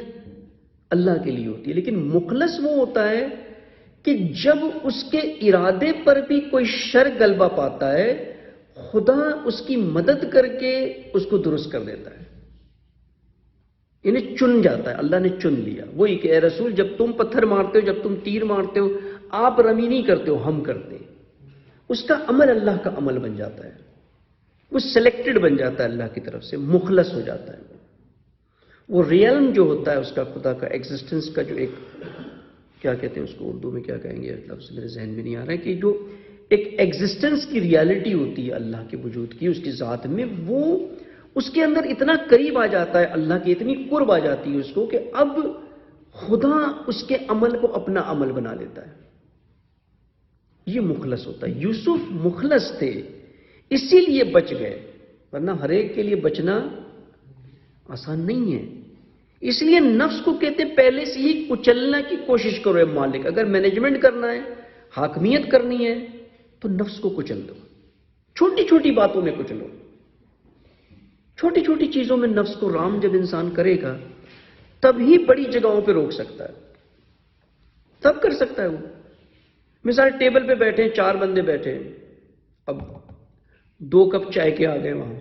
اللہ کے لیے ہوتی ہے، لیکن مخلص وہ ہوتا ہے کہ جب اس کے ارادے پر بھی کوئی شر غلبہ پاتا ہے خدا اس کی مدد کر کے اس کو درست کر دیتا ہے. انہیں چن جاتا ہے، اللہ نے چن لیا. وہی کہ اے رسول جب تم پتھر مارتے ہو، جب تم تیر مارتے ہو، آپ رمی نہیں کرتے ہو، ہم کرتے ہیں. اس کا عمل اللہ کا عمل بن جاتا ہے، وہ سلیکٹڈ بن جاتا ہے اللہ کی طرف سے، مخلص ہو جاتا ہے. وہ ریئلم جو ہوتا ہے اس کا، خدا کا ایگزسٹنس کا جو ایک کیا کہتے ہیں اس کو اردو میں کیا کہیں گے، لفظ میرے ذہن میں نہیں آ رہا ہے، کہ جو ایک ایگزسٹنس کی ریالٹی ہوتی ہے اللہ کے وجود کی، اس کی ذات میں، وہ اس کے اندر اتنا قریب آ جاتا ہے، اللہ کی اتنی قرب آ جاتی ہے اس کو کہ اب خدا اس کے عمل کو اپنا عمل بنا لیتا ہے. یہ مخلص ہوتا ہے. یوسف مخلص تھے اسی لیے بچ گئے، ورنہ ہر ایک کے لیے بچنا آسان نہیں ہے. اس لیے نفس کو کہتے پہلے سے ہی کچلنے کی کوشش کرو. اے مالک، اگر مینجمنٹ کرنا ہے، حاکمیت کرنی ہے تو نفس کو کچل دو. چھوٹی چھوٹی باتوں میں کچلو، چھوٹی چھوٹی چیزوں میں نفس کو رام جب انسان کرے گا تب ہی بڑی جگہوں پہ روک سکتا ہے، تب کر سکتا ہے. وہ مثال ٹیبل پہ بیٹھے ہیں، 4 بندے بیٹھے ہیں، اب 2 کپ چائے کے آ گئے وہاں.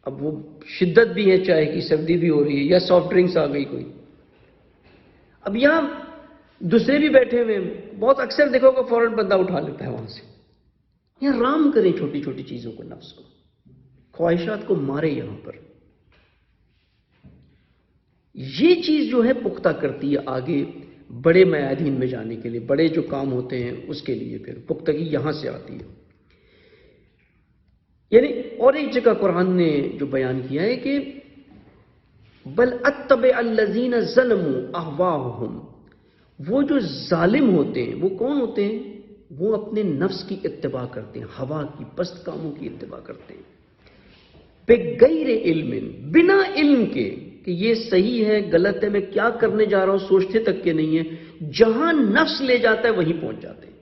اب وہ شدت بھی ہے چائے کی، سردی بھی ہو رہی ہے، یا سافٹ ڈرنکس آ گئی کوئی. اب یہاں دوسرے بھی بیٹھے ہوئے ہیں، بہت اکثر دیکھو کہ فوراً بندہ اٹھا لیتا ہے وہاں سے. یہاں رام کریں چھوٹی چھوٹی چیزوں کو، نفس کو، خواہشات کو مارے یہاں پر. یہ چیز جو ہے پختہ کرتی ہے آگے بڑے میادین میں جانے کے لیے، بڑے جو کام ہوتے ہیں اس کے لیے پھر پختگی یہاں سے آتی ہے. یعنی اور ایک جگہ قرآن نے جو بیان کیا ہے کہ بل اتبع الذین ظلموا اہواءہم. وہ جو ظالم ہوتے ہیں وہ کون ہوتے ہیں؟ وہ اپنے نفس کی اتباع کرتے ہیں، ہوا کی پست کاموں کی اتباع کرتے ہیں، بغیر علم، بنا علم کے کہ یہ صحیح ہے غلط ہے، میں کیا کرنے جا رہا ہوں سوچتے تک کہ نہیں ہے. جہاں نفس لے جاتا ہے وہیں پہنچ جاتے ہیں،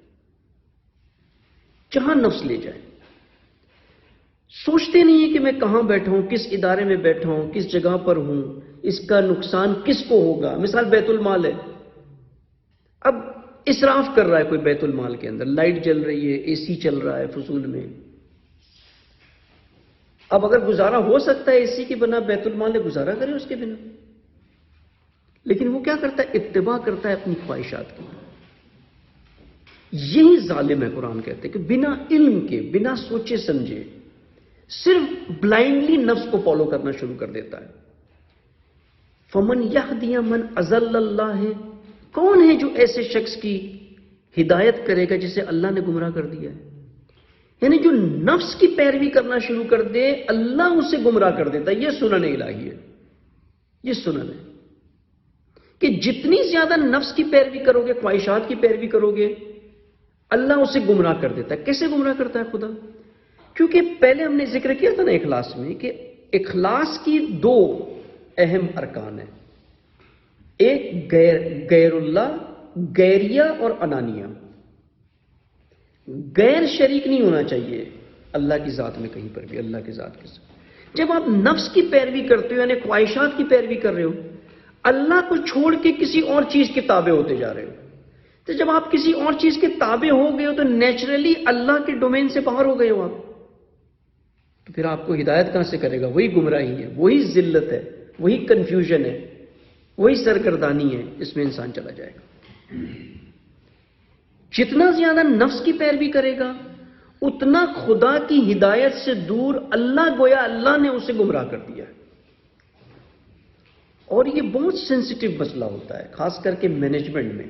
جہاں نفس لے جائے. سوچتے نہیں ہے کہ میں کہاں بیٹھا ہوں، کس ادارے میں بیٹھا ہوں، کس جگہ پر ہوں، اس کا نقصان کس کو ہوگا. مثال بیت المال ہے، اب اسراف کر رہا ہے کوئی بیت المال کے اندر، لائٹ جل رہی ہے، اے سی چل رہا ہے فضول میں. اب اگر گزارا ہو سکتا ہے اے سی کے بنا، بیت المال نے گزارا کرے اس کے بنا. لیکن وہ کیا کرتا ہے؟ اتباع کرتا ہے اپنی خواہشات کی. یہی ظالم ہے. قرآن کہتے ہیں کہ بنا علم کے، بنا سوچے سمجھے، صرف بلائنڈلی نفس کو فالو کرنا شروع کر دیتا ہے. فمن یہدی من اضل اللہ. کون ہے جو ایسے شخص کی ہدایت کرے گا جسے اللہ نے گمراہ کر دیا ہے؟ یعنی جو نفس کی پیروی کرنا شروع کر دے اللہ اسے گمراہ کر دیتا ہے. یہ سنن الہی ہے، یہ سنن ہے کہ جتنی زیادہ نفس کی پیروی کرو گے، خواہشات کی پیروی کرو گے، اللہ اسے گمراہ کر دیتا ہے. کیسے گمراہ کرتا ہے خدا؟ کیونکہ پہلے ہم نے ذکر کیا تھا نا اخلاص میں کہ اخلاص کی 2 اہم ارکان ہیں. ایک غیر اللہ، غیریہ اور انانیہ. غیر شریک نہیں ہونا چاہیے اللہ کی ذات میں کہیں پر بھی، اللہ کی ذات کے ساتھ. جب آپ نفس کی پیروی کرتے ہو یعنی خواہشات کی پیروی کر رہے ہو، اللہ کو چھوڑ کے کسی اور چیز کے تابع ہوتے جا رہے ہو. تو جب آپ کسی اور چیز کے تابع ہو گئے ہو تو نیچرلی اللہ کے ڈومین سے باہر ہو گئے ہو آپ. تو پھر آپ کو ہدایت کہاں سے کرے گا؟ وہی گمراہی ہے، وہی ذلت ہے، وہی کنفیوژن ہے، وہی سرگردانی ہے. اس میں انسان چلا جائے گا. جتنا زیادہ نفس کی پیروی کرے گا اتنا خدا کی ہدایت سے دور اللہ گویا اللہ نے اسے گمراہ کر دیا ہے. اور یہ بہت سینسیٹیو مسئلہ ہوتا ہے خاص کر کے مینجمنٹ میں.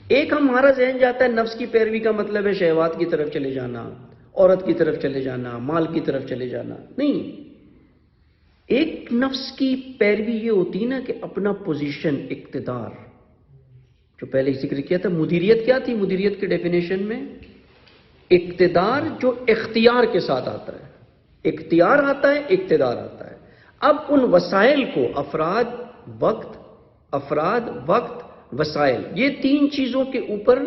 ایک ہمارا ذہن جاتا ہے نفس کی پیروی کا مطلب ہے شہوات کی طرف چلے جانا، عورت کی طرف چلے جانا، مال کی طرف چلے جانا. نہیں، ایک نفس کی پیروی یہ ہوتی نا کہ اپنا پوزیشن، اقتدار، جو پہلے ذکر کیا تھا. مدیریت کیا تھی؟ مدیریت کے ڈیفینیشن میں اقتدار جو اختیار کے ساتھ آتا ہے. اختیار آتا ہے، اقتدار آتا ہے. اب ان وسائل کو افراد، وقت، وسائل، یہ تین چیزوں کے اوپر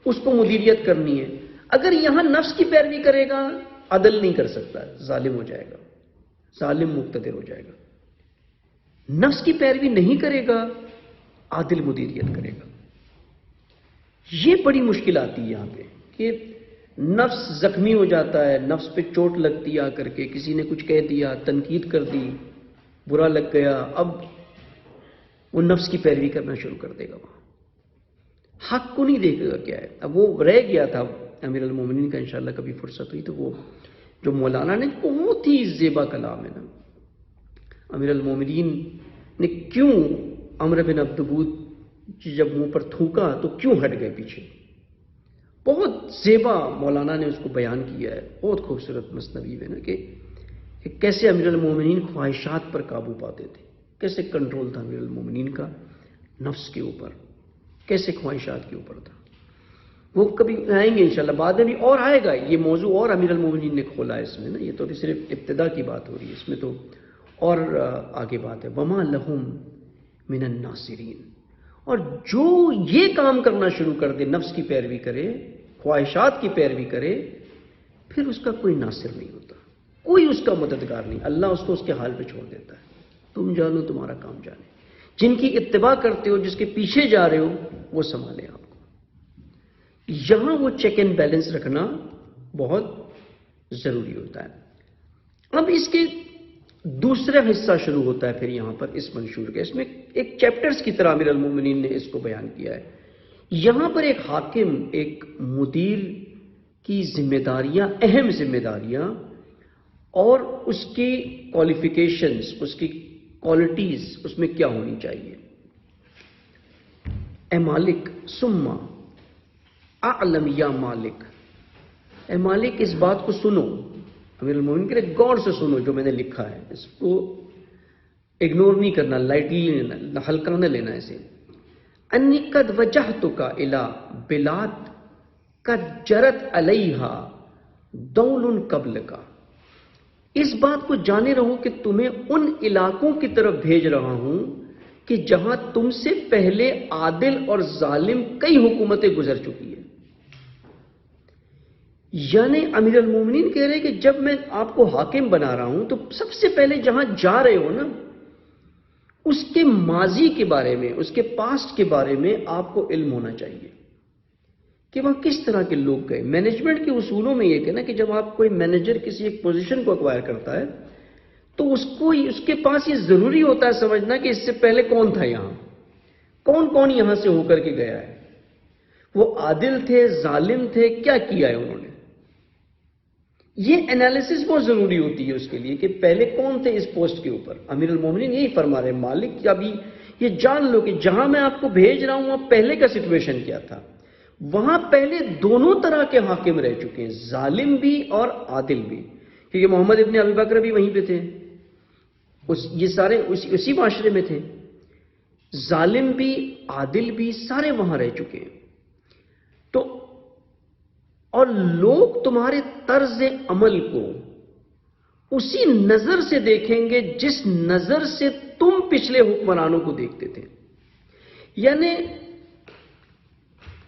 اس کو مدیریت کرنی ہے. اگر یہاں نفس کی پیروی کرے گا عدل نہیں کر سکتا، ظالم ہو جائے گا، ظالم مقتدر ہو جائے گا. نفس کی پیروی نہیں کرے گا، عادل مدیریت کرے گا. یہ بڑی مشکل آتی ہے یہاں پہ کہ نفس زخمی ہو جاتا ہے، نفس پہ چوٹ لگتی آ کر کے، کسی نے کچھ کہہ دیا، تنقید کر دی، برا لگ گیا، اب وہ نفس کی پیروی کرنا شروع کر دے گا. وہاں حق کو نہیں دیکھے گا کیا ہے. اب وہ رہ گیا تھا امیر المومنین کا، انشاءاللہ کبھی فرصت ہوئی تو وہ جو مولانا نے بہت ہی زیبا کلام ہے نا، امیر المومنین نے کیوں عمرو بن عبدبود جب منہ پر تھوکا تو کیوں ہٹ گئے پیچھے. بہت زیبا مولانا نے اس کو بیان کیا ہے. بہت خوبصورت مثنوی ہے نا کہ کیسے امیر المومنین خواہشات پر قابو پاتے تھے، کیسے کنٹرول تھا امیر المومنین کا نفس کے اوپر، کیسے خواہشات کے اوپر تھا. وہ کبھی آئیں گے انشاءاللہ، بعد میں بھی اور آئے گا یہ موضوع، اور امیر المومنین نے کھولا ہے اس میں نا. یہ تو صرف ابتدا کی بات ہو رہی ہے، اس میں تو اور آگے بات ہے. وما لہم من الناصرین. اور جو یہ کام کرنا شروع کر دے، نفس کی پیروی کرے، خواہشات کی پیروی کرے، پھر اس کا کوئی ناصر نہیں ہوتا، کوئی اس کا مددگار نہیں. اللہ اس کو اس کے حال پہ چھوڑ دیتا ہے. تم جانو تمہارا کام جانے. جن کی اتباع کرتے ہو، جس کے پیچھے جا رہے ہو، وہ سنبھالے آپ کو. یہاں وہ چیک اینڈ بیلنس رکھنا بہت ضروری ہوتا ہے. اب اس کے دوسرا حصہ شروع ہوتا ہے پھر یہاں پر اس منشور کے. اس میں ایک چیپٹرز کی طرح امیر المومنین نے اس کو بیان کیا ہے. یہاں پر ایک حاکم، ایک مدیر کی ذمہ داریاں، اہم ذمہ داریاں اور اس کی کوالیفیکیشنز، اس کی کوالٹیز اس میں کیا ہونی چاہیے. اے مالک ثم اعلم یا مالک. اے مالک اس بات کو سنو، امیر المومنین کے لیے غور سے سنو جو میں نے لکھا ہے، اس کو اگنور نہیں کرنا، لائٹلی لینا، ہلکا نہ لینا اسے. انی قد وجہتک الی بلاد قد جرت علیہا دول قبلک. اس بات کو جانے رہو کہ تمہیں ان علاقوں کی طرف بھیج رہا ہوں کہ جہاں تم سے پہلے عادل اور ظالم کئی حکومتیں گزر چکی ہیں. یعنی امیر المومنین کہہ رہے کہ جب میں آپ کو حاکم بنا رہا ہوں تو سب سے پہلے جہاں جا رہے ہو نا، اس کے ماضی کے بارے میں، اس کے پاسٹ کے بارے میں آپ کو علم ہونا چاہیے کہ وہاں کس طرح کے لوگ گئے. مینجمنٹ کے اصولوں میں یہ کہ نا کہ جب آپ کوئی مینیجر کسی ایک پوزیشن کو ایکوائر کرتا ہے تو اس کے پاس یہ ضروری ہوتا ہے سمجھنا کہ اس سے پہلے کون تھا، یہاں کون یہاں سے ہو کر کے گیا ہے، وہ عادل تھے، ظالم تھے، کیا کیا ہے انہوں نے. یہ انالیسس بہت ضروری ہوتی ہے اس کے لیے کہ پہلے کون تھے اس پوسٹ کے اوپر. امیر المومنین یہی فرما رہے مالک، ابھی یہ جان لو کہ جہاں میں آپ کو بھیج رہا ہوں وہاں پہلے کا سچویشن کیا تھا. وہاں پہلے دونوں طرح کے حاکم رہ چکے ہیں، ظالم بھی اور عادل بھی، کیونکہ محمد ابن ابی بکر بھی وہیں پہ تھے، یہ سارے اسی معاشرے میں تھے. ظالم بھی عادل بھی سارے وہاں رہ چکے ہیں. تو اور لوگ تمہارے طرز عمل کو اسی نظر سے دیکھیں گے جس نظر سے تم پچھلے حکمرانوں کو دیکھتے تھے. یعنی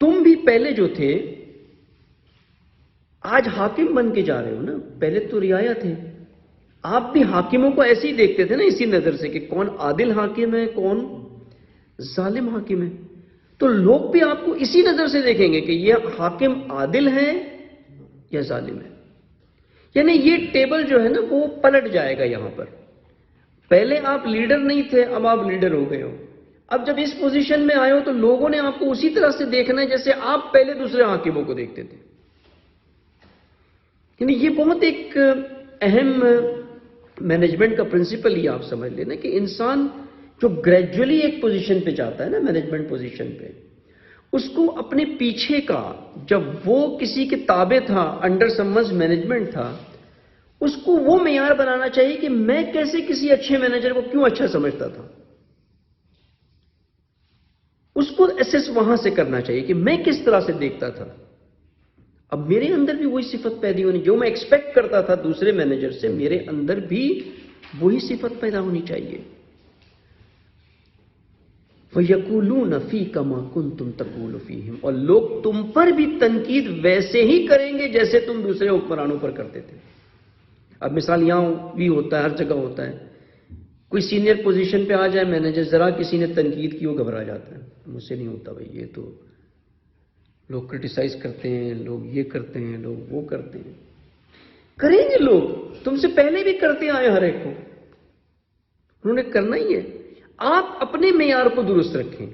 تم بھی پہلے جو تھے آج حاکم بن کے جا رہے ہو نا، پہلے تو رعایا تھے. آپ بھی حاکموں کو ایسے ہی دیکھتے تھے نا، اسی نظر سے کہ کون عادل حاکم ہے، کون ظالم حاکم ہے. تو لوگ بھی آپ کو اسی نظر سے دیکھیں گے کہ یہ حاکم عادل ہے یا ظالم ہے. یعنی یہ ٹیبل جو ہے نا وہ پلٹ جائے گا. یہاں پر پہلے آپ لیڈر نہیں تھے، اب آپ لیڈر ہو گئے ہو. اب جب اس پوزیشن میں آئے ہو تو لوگوں نے آپ کو اسی طرح سے دیکھنا ہے جیسے آپ پہلے دوسرے حاکموں کو دیکھتے تھے. یعنی یہ بہت ایک اہم مینجمنٹ کا پرنسپل ہی آپ سمجھ لینا کہ انسان جو گریجولی ایک پوزیشن پہ جاتا ہے نا، مینجمنٹ پوزیشن پہ، اس کو اپنے پیچھے کا، جب وہ کسی کے تابع تھا، انڈر سمونز مینجمنٹ تھا، اس کو وہ معیار بنانا چاہیے کہ میں کیسے کسی اچھے مینیجر کو کیوں اچھا سمجھتا تھا. اس کو ایسس وہاں سے کرنا چاہیے کہ میں کس طرح سے دیکھتا تھا. اب میرے اندر بھی وہی صفت پیدا ہونی، جو میں ایکسپیکٹ کرتا تھا دوسرے مینیجر سے، میرے اندر بھی وہی صفت پیدا ہونی چاہیے. وَيَقُولُونَ فِيكَ مَا كُنْتُمْ تَقُولُ فِيهِمْ، اور لوگ تم پر بھی تنقید ویسے ہی کریں گے جیسے تم دوسرے حکمرانوں پر کرتے تھے. اب مثال یہاں بھی ہوتا ہے، ہر جگہ ہوتا ہے. کوئی سینئر پوزیشن پہ آ جائے مینیجر، ذرا کسی نے تنقید کی وہ گھبرا جاتا ہے، مجھ سے نہیں ہوتا بھائی، یہ تو لوگ کرٹیسائز کرتے ہیں، لوگ یہ کرتے ہیں، لوگ وہ کرتے ہیں. کریں گے لوگ، تم سے پہلے بھی کرتے آئے، ہر ایک کو انہوں نے کرنا ہی ہے. آپ اپنے معیار کو درست رکھیں.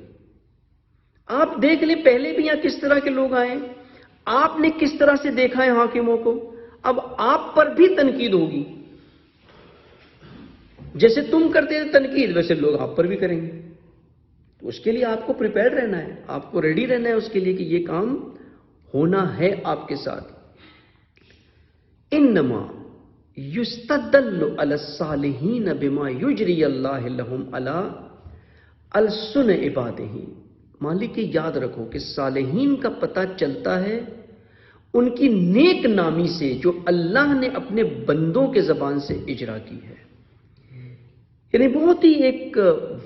آپ دیکھ لیں پہلے بھی یہاں کس طرح کے لوگ آئے، آپ نے کس طرح سے دیکھا ہے حاکموں کو. اب آپ پر بھی تنقید ہوگی، جیسے تم کرتے تھے تنقید ویسے لوگ آپ پر بھی کریں گے. تو اس کے لیے آپ کو پریپیئرڈ رہنا ہے، آپ کو ریڈی رہنا ہے اس کے لیے کہ یہ کام ہونا ہے آپ کے ساتھ. انما یستدل علی الصالحین بما یجری اللہ لہم علی السن عبادہ. مالک یاد رکھو کہ صالحین کا پتہ چلتا ہے ان کی نیک نامی سے جو اللہ نے اپنے بندوں کے زبان سے اجرا کی ہے. یعنی بہت ہی ایک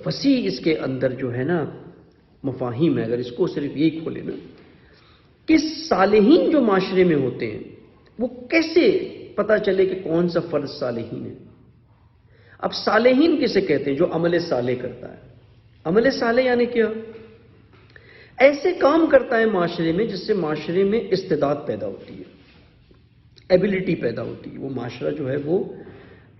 وسیع اس کے اندر جو ہے نا مفاہیم ہے. اگر اس کو صرف یہی کھولے نا کہ صالحین جو معاشرے میں ہوتے ہیں وہ کیسے پتہ چلے کہ کون سا فرد صالحین ہے. اب صالحین کسے کہتے ہیں؟ جو عمل صالح کرتا ہے. عمل صالح یعنی کیا؟ ایسے کام کرتا ہے معاشرے میں جس سے معاشرے میں استعداد پیدا ہوتی ہے، ایبلٹی پیدا ہوتی ہے. وہ معاشرہ جو ہے وہ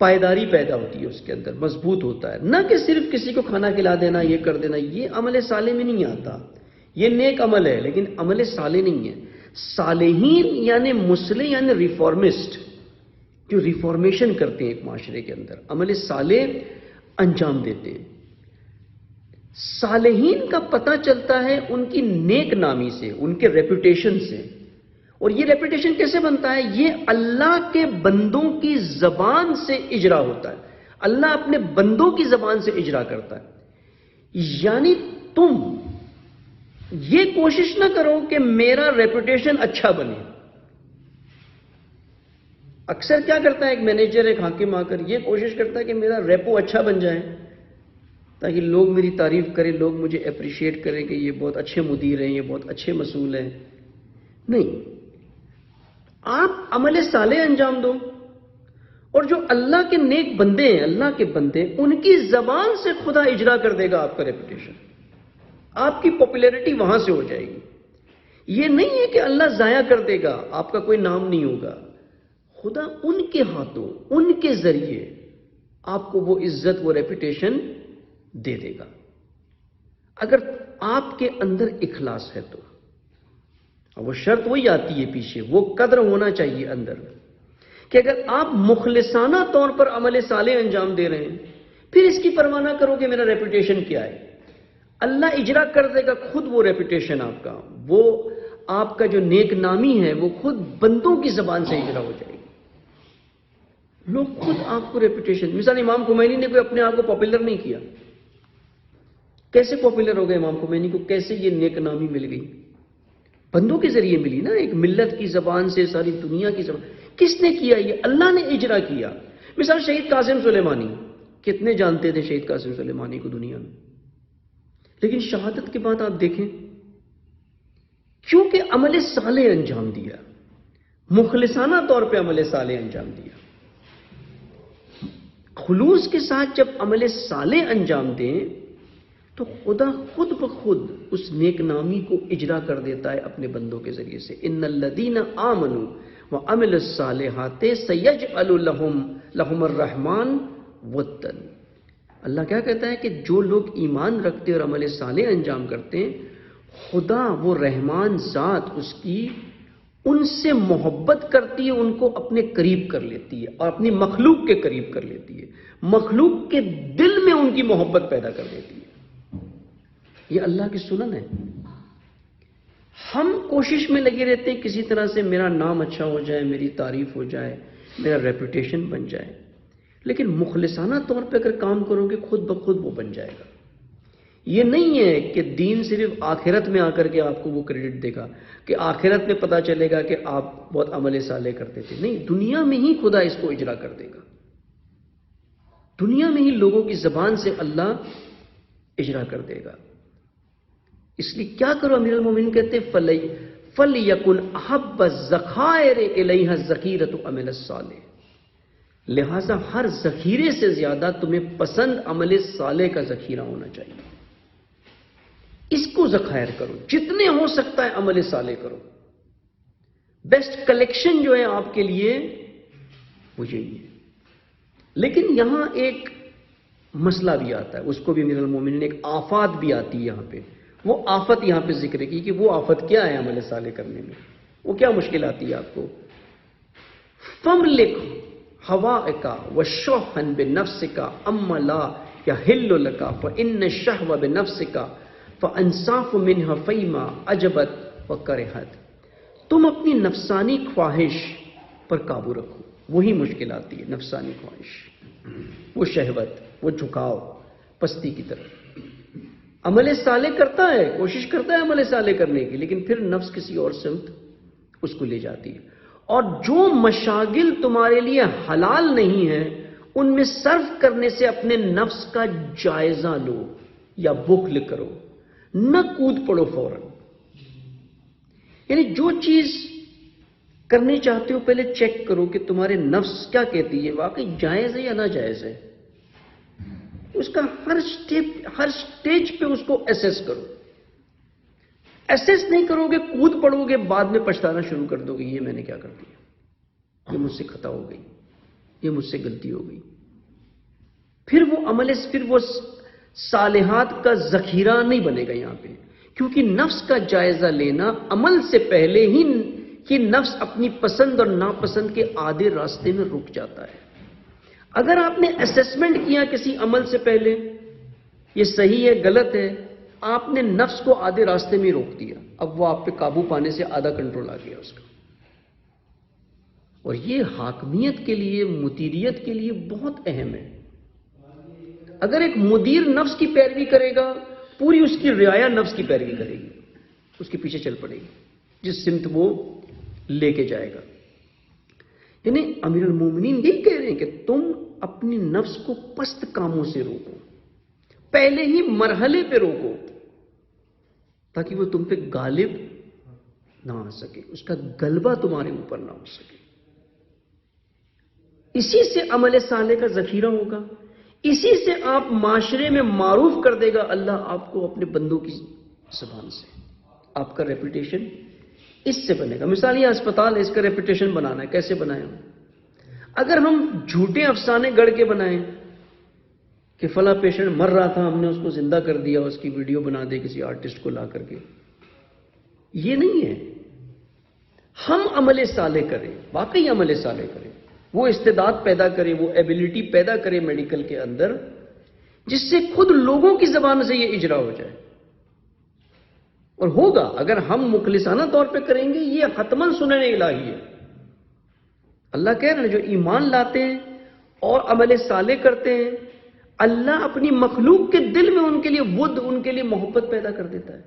پائیداری پیدا ہوتی ہے، اس کے اندر مضبوط ہوتا ہے. نہ کہ صرف کسی کو کھانا کھلا دینا، یہ کر دینا. یہ عمل صالح میں نہیں آتا. یہ نیک عمل ہے لیکن عمل صالح نہیں ہے. صالحین یعنی مصلح یعنی ریفارمسٹ، جو ریفارمیشن کرتے ہیں ایک معاشرے کے اندر، عمل صالح انجام دیتے ہیں. صالحین کا پتہ چلتا ہے ان کی نیک نامی سے، ان کے ریپوٹیشن سے. اور یہ ریپوٹیشن کیسے بنتا ہے؟ یہ اللہ کے بندوں کی زبان سے اجرا ہوتا ہے. اللہ اپنے بندوں کی زبان سے اجرا کرتا ہے. یعنی تم یہ کوشش نہ کرو کہ میرا ریپوٹیشن اچھا بنے. اکثر کیا کرتا ہے ایک مینیجر، ایک حاکم آ کر یہ کوشش کرتا ہے کہ میرا ریپو اچھا بن جائے تاکہ لوگ میری تعریف کریں، لوگ مجھے اپریشیٹ کریں کہ یہ بہت اچھے مدیر ہیں، یہ بہت اچھے مسئول ہیں. نہیں، آپ عمل صالح انجام دو، اور جو اللہ کے نیک بندے ہیں، اللہ کے بندے، ان کی زبان سے خدا اجرا کر دے گا آپ کا ریپوٹیشن. آپ کی پاپولیرٹی وہاں سے ہو جائے گی. یہ نہیں ہے کہ اللہ ضائع کر دے گا، آپ کا کوئی نام نہیں ہوگا. خدا ان کے ہاتھوں، ان کے ذریعے آپ کو وہ عزت، وہ ریپوٹیشن دے دے گا، اگر آپ کے اندر اخلاص ہے تو. وہ شرط وہی آتی ہے پیچھے، وہ قدر ہونا چاہیے اندر کہ اگر آپ مخلصانہ طور پر عمل صالح انجام دے رہے ہیں، پھر اس کی پرواہ نہ کرو کہ میرا ریپوٹیشن کیا ہے. اللہ اجرا کر دے گا خود وہ ریپوٹیشن آپ کا، وہ آپ کا جو نیک نامی ہے وہ خود بندوں کی زبان سے اجرا ہو جائے گی. لوگ خود آپ کو ریپوٹیشن. مثال امام خمینی نے کوئی اپنے آپ کو پاپولر نہیں کیا. کیسے پاپولر ہو گئے امام خمینی کو؟ کیسے یہ نیک نامی مل گئی؟ بندوں کے ذریعے ملی نا، ایک ملت کی زبان سے، ساری دنیا کی زبان. کس نے کیا؟ یہ اللہ نے اجرا کیا. مثال شہید قاسم سلیمانی، کتنے جانتے تھے شہید قاسم سلیمانی کو دنیا میں؟ لیکن شہادت کے بعد آپ دیکھیں، کیونکہ عمل صالح انجام دیا، مخلصانہ طور پہ عمل صالح انجام دیا. خلوص کے ساتھ جب عمل صالح انجام دیں تو خدا خود بخود اس نیک نامی کو اجرا کر دیتا ہے اپنے بندوں کے ذریعے سے. ان الذین آمنوا وعملوا الصالحات سیجعل لهم الرحمن ودا. اللہ کیا کہتا ہے کہ جو لوگ ایمان رکھتے اور عمل صالح انجام کرتے ہیں، خدا وہ رحمان ذات اس کی ان سے محبت کرتی ہے، ان کو اپنے قریب کر لیتی ہے اور اپنی مخلوق کے قریب کر لیتی ہے، مخلوق کے دل میں ان کی محبت پیدا کر دیتی ہے۔ یہ اللہ کی سنن ہے۔ ہم کوشش میں لگے رہتے ہیں کسی طرح سے میرا نام اچھا ہو جائے، میری تعریف ہو جائے، میرا ریپوٹیشن بن جائے، لیکن مخلصانہ طور پہ اگر کام کرو گے خود بخود وہ بن جائے گا۔ یہ نہیں ہے کہ دین صرف آخرت میں آ کر کے آپ کو وہ کریڈٹ دے گا کہ آخرت میں پتا چلے گا کہ آپ بہت عمل صالح کرتے تھے، نہیں، دنیا میں ہی خدا اس کو اجرا کر دے گا، دنیا میں ہی لوگوں کی زبان سے اللہ اجرا کر دے گا۔ اس لیے کیا کرو، امیر المومنین کہتے ہیں فَلْيَكُنْ أَحَبَّ الذَّخَائِرِ إِلَيْهَا الذَّخِيرَةُ عَمَلَ الصَّالِحِ، لہذا ہر ذخیرے سے زیادہ تمہیں پسند عمل صالح کا ذخیرہ ہونا چاہیے۔ اس کو ذخائر کرو، جتنے ہو سکتا ہے عمل صالح کرو۔ بیسٹ کلیکشن جو ہے آپ کے لیے وہ یہی ہے۔ لیکن یہاں ایک مسئلہ بھی آتا ہے، اس کو بھی امیر المومنین ایک آفات بھی آتی ہے یہاں پہ۔ وہ آفت یہاں پہ ذکر کی کہ وہ آفت کیا ہے عمل صالح کرنے میں، وہ کیا مشکل آتی ہے آپ کو۔ فَمْلِكْ هَوَائِكَ وَشُحًّا بِنَفْسِكَ أَمَّ لَا يَحِلُّ لَكَ فَإِنَّ الشَّهْوَ بِنَفْسِكَ فَأَنْصَافُ مِنْهَا فَيْمَا عَجَبَتْ وَكَرِهَتْ، تم اپنی نفسانی خواہش پر قابو رکھو، وہی مشکل آتی ہے، نفسانی خواہش، وہ شہوت، وہ جھکاؤ پستی کی طرف۔ عمل صالح کرتا ہے، کوشش کرتا ہے عمل صالح کرنے کی، لیکن پھر نفس کسی اور سمت اس کو لے جاتی ہے۔ اور جو مشاغل تمہارے لیے حلال نہیں ہیں ان میں صرف کرنے سے اپنے نفس کا جائزہ لو یا بخل کرو، نہ کود پڑو فوراً۔ یعنی جو چیز کرنے چاہتے ہو پہلے چیک کرو کہ تمہارے نفس کیا کہتی ہے، واقعی جائز ہے یا ناجائز ہے۔ اس کا ہر سٹیج پہ اس کو ایسیس کرو۔ ایسیس نہیں کرو گے، کود پڑو گے، بعد میں پچھتانا شروع کر دو گے، یہ میں نے کیا کر دیا، یہ مجھ سے خطا ہو گئی، یہ مجھ سے غلطی ہو گئی۔ پھر وہ صالحات کا ذخیرہ نہیں بنے گا یہاں پہ، کیونکہ نفس کا جائزہ لینا عمل سے پہلے ہی کہ نفس اپنی پسند اور ناپسند کے آدھے راستے میں رک جاتا ہے۔ اگر آپ نے اسیسمنٹ کیا کسی عمل سے پہلے یہ صحیح ہے غلط ہے، آپ نے نفس کو آدھے راستے میں روک دیا، اب وہ آپ پہ قابو پانے سے آدھا کنٹرول آ گیا اس کا۔ اور یہ حاکمیت کے لیے، مدیریت کے لیے بہت اہم ہے۔ اگر ایک مدیر نفس کی پیروی کرے گا، پوری اس کی رعایا نفس کی پیروی کرے گی، اس کے پیچھے چل پڑے گی جس سمت وہ لے کے جائے گا۔ یعنی امیر المومنین یہی کہہ رہے ہیں کہ تم اپنی نفس کو پست کاموں سے روکو، پہلے ہی مرحلے پہ روکو، تاکہ وہ تم پہ غالب نہ آ سکے، اس کا غلبہ تمہارے اوپر نہ ہو سکے۔ اسی سے عمل صالح کا ذخیرہ ہوگا، اسی سے آپ معاشرے میں معروف کر دے گا اللہ آپ کو اپنے بندوں کی زبان سے، آپ کا ریپوٹیشن اس سے بنے گا۔ مثال یہ اسپتال ہے، اس کا ریپوٹیشن بنانا ہے، کیسے بنائیں ہم؟ اگر ہم جھوٹے افسانے گڑھ کے بنائیں کہ فلاں پیشنٹ مر رہا تھا، ہم نے اس کو زندہ کر دیا، اس کی ویڈیو بنا دے کسی آرٹسٹ کو لا کر کے، یہ نہیں ہے۔ ہم عمل صالح کریں، واقعی عمل صالح کریں، وہ استعداد پیدا کرے، وہ ایبیلٹی پیدا کرے میڈیکل کے اندر، جس سے خود لوگوں کی زبان سے یہ اجرا ہو جائے۔ اور ہوگا اگر ہم مخلصانہ طور پہ کریں گے، یہ حتماً سنن الہی ہے۔ اللہ کہہ رہے ہیں جو ایمان لاتے ہیں اور عمل صالح کرتے ہیں، اللہ اپنی مخلوق کے دل میں ان کے لیے ود، ان کے لیے محبت پیدا کر دیتا ہے۔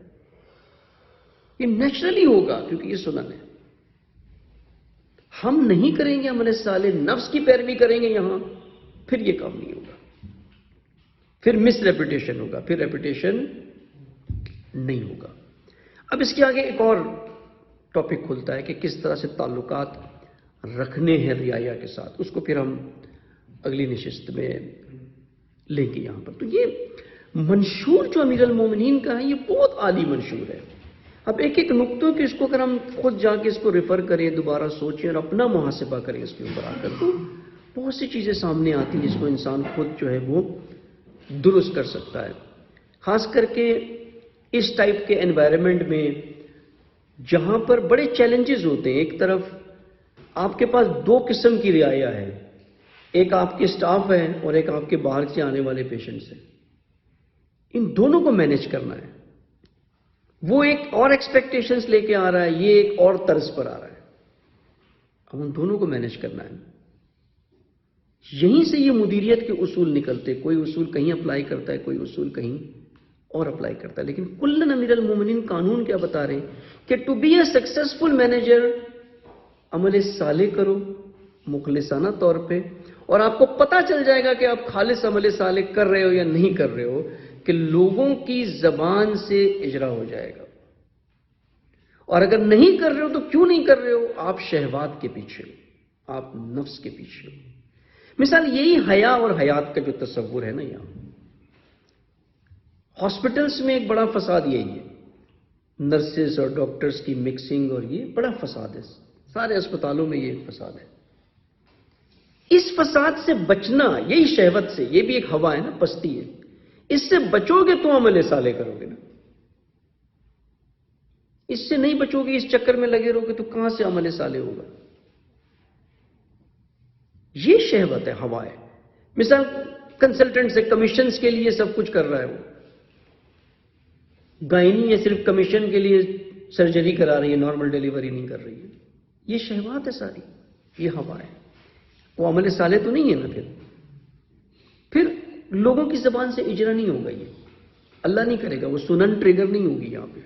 یہ نیچرلی ہوگا کیونکہ یہ سنن ہے۔ ہم نہیں کریں گے عمل صالح، نفس کی پیروی کریں گے یہاں، پھر یہ کام نہیں ہوگا، پھر مس ریپوٹیشن ہوگا، پھر ریپوٹیشن نہیں ہوگا۔ اب اس کے آگے ایک اور ٹاپک کھلتا ہے کہ کس طرح سے تعلقات رکھنے ہیں رعایا کے ساتھ، اس کو پھر ہم اگلی نشست میں لیں گے یہاں پر۔ تو یہ منشور جو امیر المومنین کا ہے یہ بہت عالی منشور ہے۔ اب ایک ایک نقطوں کی اس کو اگر ہم خود جا کے اس کو ریفر کریں، دوبارہ سوچیں اور اپنا محاسبہ کریں اس کے اوپر آ کر، تو بہت سی چیزیں سامنے آتی ہیں جس کو انسان خود جو ہے وہ درست کر سکتا ہے۔ خاص کر کے اس ٹائپ کے انوائرمنٹ میں جہاں پر بڑے چیلنجز ہوتے ہیں. ایک طرف آپ کے پاس دو قسم کی رعایا ہے، ایک آپ کے سٹاف ہے اور ایک آپ کے باہر سے آنے والے پیشنٹس ہیں. ان دونوں کو مینیج کرنا ہے. وہ ایک اور ایکسپیکٹیشنز لے کے آ رہا ہے، یہ ایک اور طرز پر آ رہا ہے. اب ان دونوں کو مینیج کرنا ہے. یہیں سے یہ مدیریت کے اصول نکلتے. کوئی اصول کہیں اپلائی کرتا ہے، کوئی اصول کہیں اور اپلائی کرتا ہے. لیکن کلن امیر المومنین قانون کیا بتا رہے ہیں کہ to be a successful manager عمل صالح کرو مخلصانہ طور پہ، اور آپ کو پتا چل جائے گا کہ آپ خالص عمل صالح کر رہے ہو یا نہیں کر رہے ہو کہ لوگوں کی زبان سے اجرا ہو جائے گا. اور اگر نہیں کر رہے ہو تو کیوں نہیں کر رہے ہو؟ آپ شہوات کے پیچھے ہو، آپ نفس کے پیچھے ہو. مثال یہی حیا اور حیات کا جو تصور ہے نا، یہاں ہاسپٹلس میں ایک بڑا فساد یہی ہے. نرسز اور ڈاکٹرز کی مکسنگ، اور یہ بڑا فساد ہے. سارے اسپتالوں میں یہ فساد ہے. اس فساد سے بچنا، یہی شہوت سے، یہ بھی ایک ہوا ہے نا، پستی ہے. اس سے بچو گے تو عمل صالح کرو گے نا. اس سے نہیں بچو گے، اس چکر میں لگے رہو گے تو کہاں سے عمل صالح ہوگا؟ یہ شہوت ہے، ہوا ہے. مثال کنسلٹنٹ سے کمیشنز کے لیے سب کچھ کر رہا ہے. وہ گائنی ہے، صرف کمیشن کے لیے سرجری کرا رہی ہے، نارمل ڈیلیوری نہیں کر رہی ہے. یہ شہوات ہے ساری، یہ ہوا ہے. وہ عمل صالح تو نہیں ہے نا. پھر لوگوں کی زبان سے اجرا نہیں ہوگا. یہ اللہ نہیں کرے گا. وہ سنن ٹریگر نہیں ہوگی یہاں پہ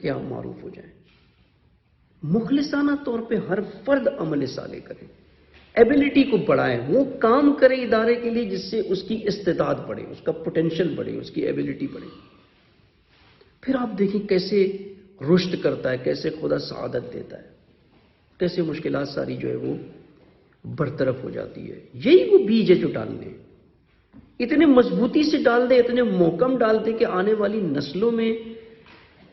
کہ آپ معروف ہو جائیں. مخلصانہ طور پہ ہر فرد عمل صالح کرے، ایبیلٹی کو بڑھائے، وہ کام کرے ادارے کے لیے جس سے اس کی استعداد بڑھے، اس کا پوٹینشل بڑھے، اس کی ایبیلٹی بڑھے. پھر آپ دیکھیں کیسے رشد کرتا ہے، کیسے خدا سعادت دیتا ہے، کیسے مشکلات ساری جو ہے وہ برطرف ہو جاتی ہے. یہی وہ بیج ہے جو ڈالنے ہیں. اتنے مضبوطی سے ڈال دے، اتنے محکم ڈال دے کہ آنے والی نسلوں میں،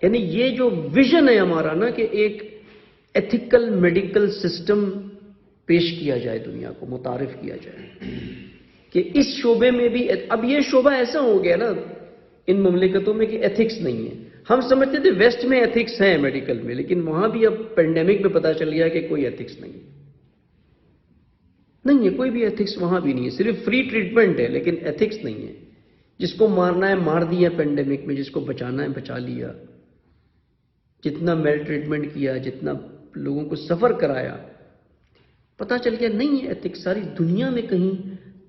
یعنی یہ جو ویژن ہے ہمارا نا، کہ ایک ایتھیکل میڈیکل سسٹم پیش کیا جائے، دنیا کو متعارف کیا جائے کہ اس شعبے میں بھی. اب یہ شعبہ ایسا ہو گیا نا ان مملکتوں میں کہ ایتھکس نہیں ہے. ہم سمجھتے تھے ویسٹ میں ایتھکس ہیں میڈیکل میں، لیکن وہاں بھی اب پینڈیمک میں پتا چل گیا کہ کوئی ایتھکس نہیں ہے. کوئی بھی ایتھکس وہاں بھی نہیں ہے. صرف فری ٹریٹمنٹ ہے لیکن ایتھکس نہیں ہے. جس کو مارنا ہے مار دیا پینڈیمک میں، جس کو بچانا ہے بچا لیا. جتنا میل ٹریٹمنٹ کیا، جتنا لوگوں کو سفر کرایا، پتا چل گیا نہیں ہے ایتھکس. ساری دنیا میں کہیں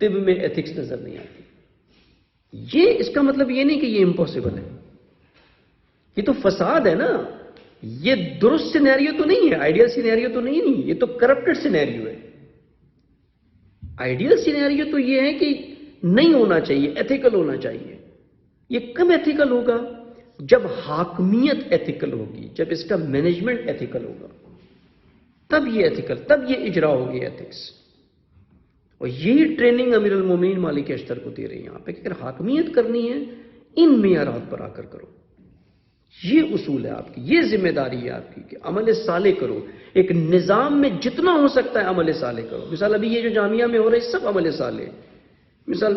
طب میں ایتھکس نظر نہیں آتی. یہ اس کا مطلب یہ نہیں کہ یہ امپاسبل ہے. یہ تو فساد ہے نا. یہ درست سینیریو تو نہیں ہے، آئیڈیل سینیریو تو نہیں. یہ تو کرپٹڈ سینیریو ہے. آئیڈیل سینیریو تو یہ ہے کہ نہیں ہونا چاہیے، ایتھیکل ہونا چاہیے. یہ کب ایتھیکل ہوگا؟ جب حاکمیت ایتھیکل ہوگی، جب اس کا مینجمنٹ ایتھیکل ہوگا، تب یہ ایتھیکل، تب یہ اجرا ہوگی ایتھکس. اور یہی ٹریننگ امیر المومنین مالک اشتر کو دے رہے ہیں یہاں پہ کہ اگر حاکمیت کرنی ہے ان معیارات پر آ کر کرو. یہ اصول ہے آپ کی، یہ ذمہ داری ہے آپ کی کہ عمل صالح کرو. ایک نظام میں جتنا ہو سکتا ہے عمل صالح کرو. مثال ابھی یہ جو جامعہ میں ہو رہا ہے سب عمل صالح. مثال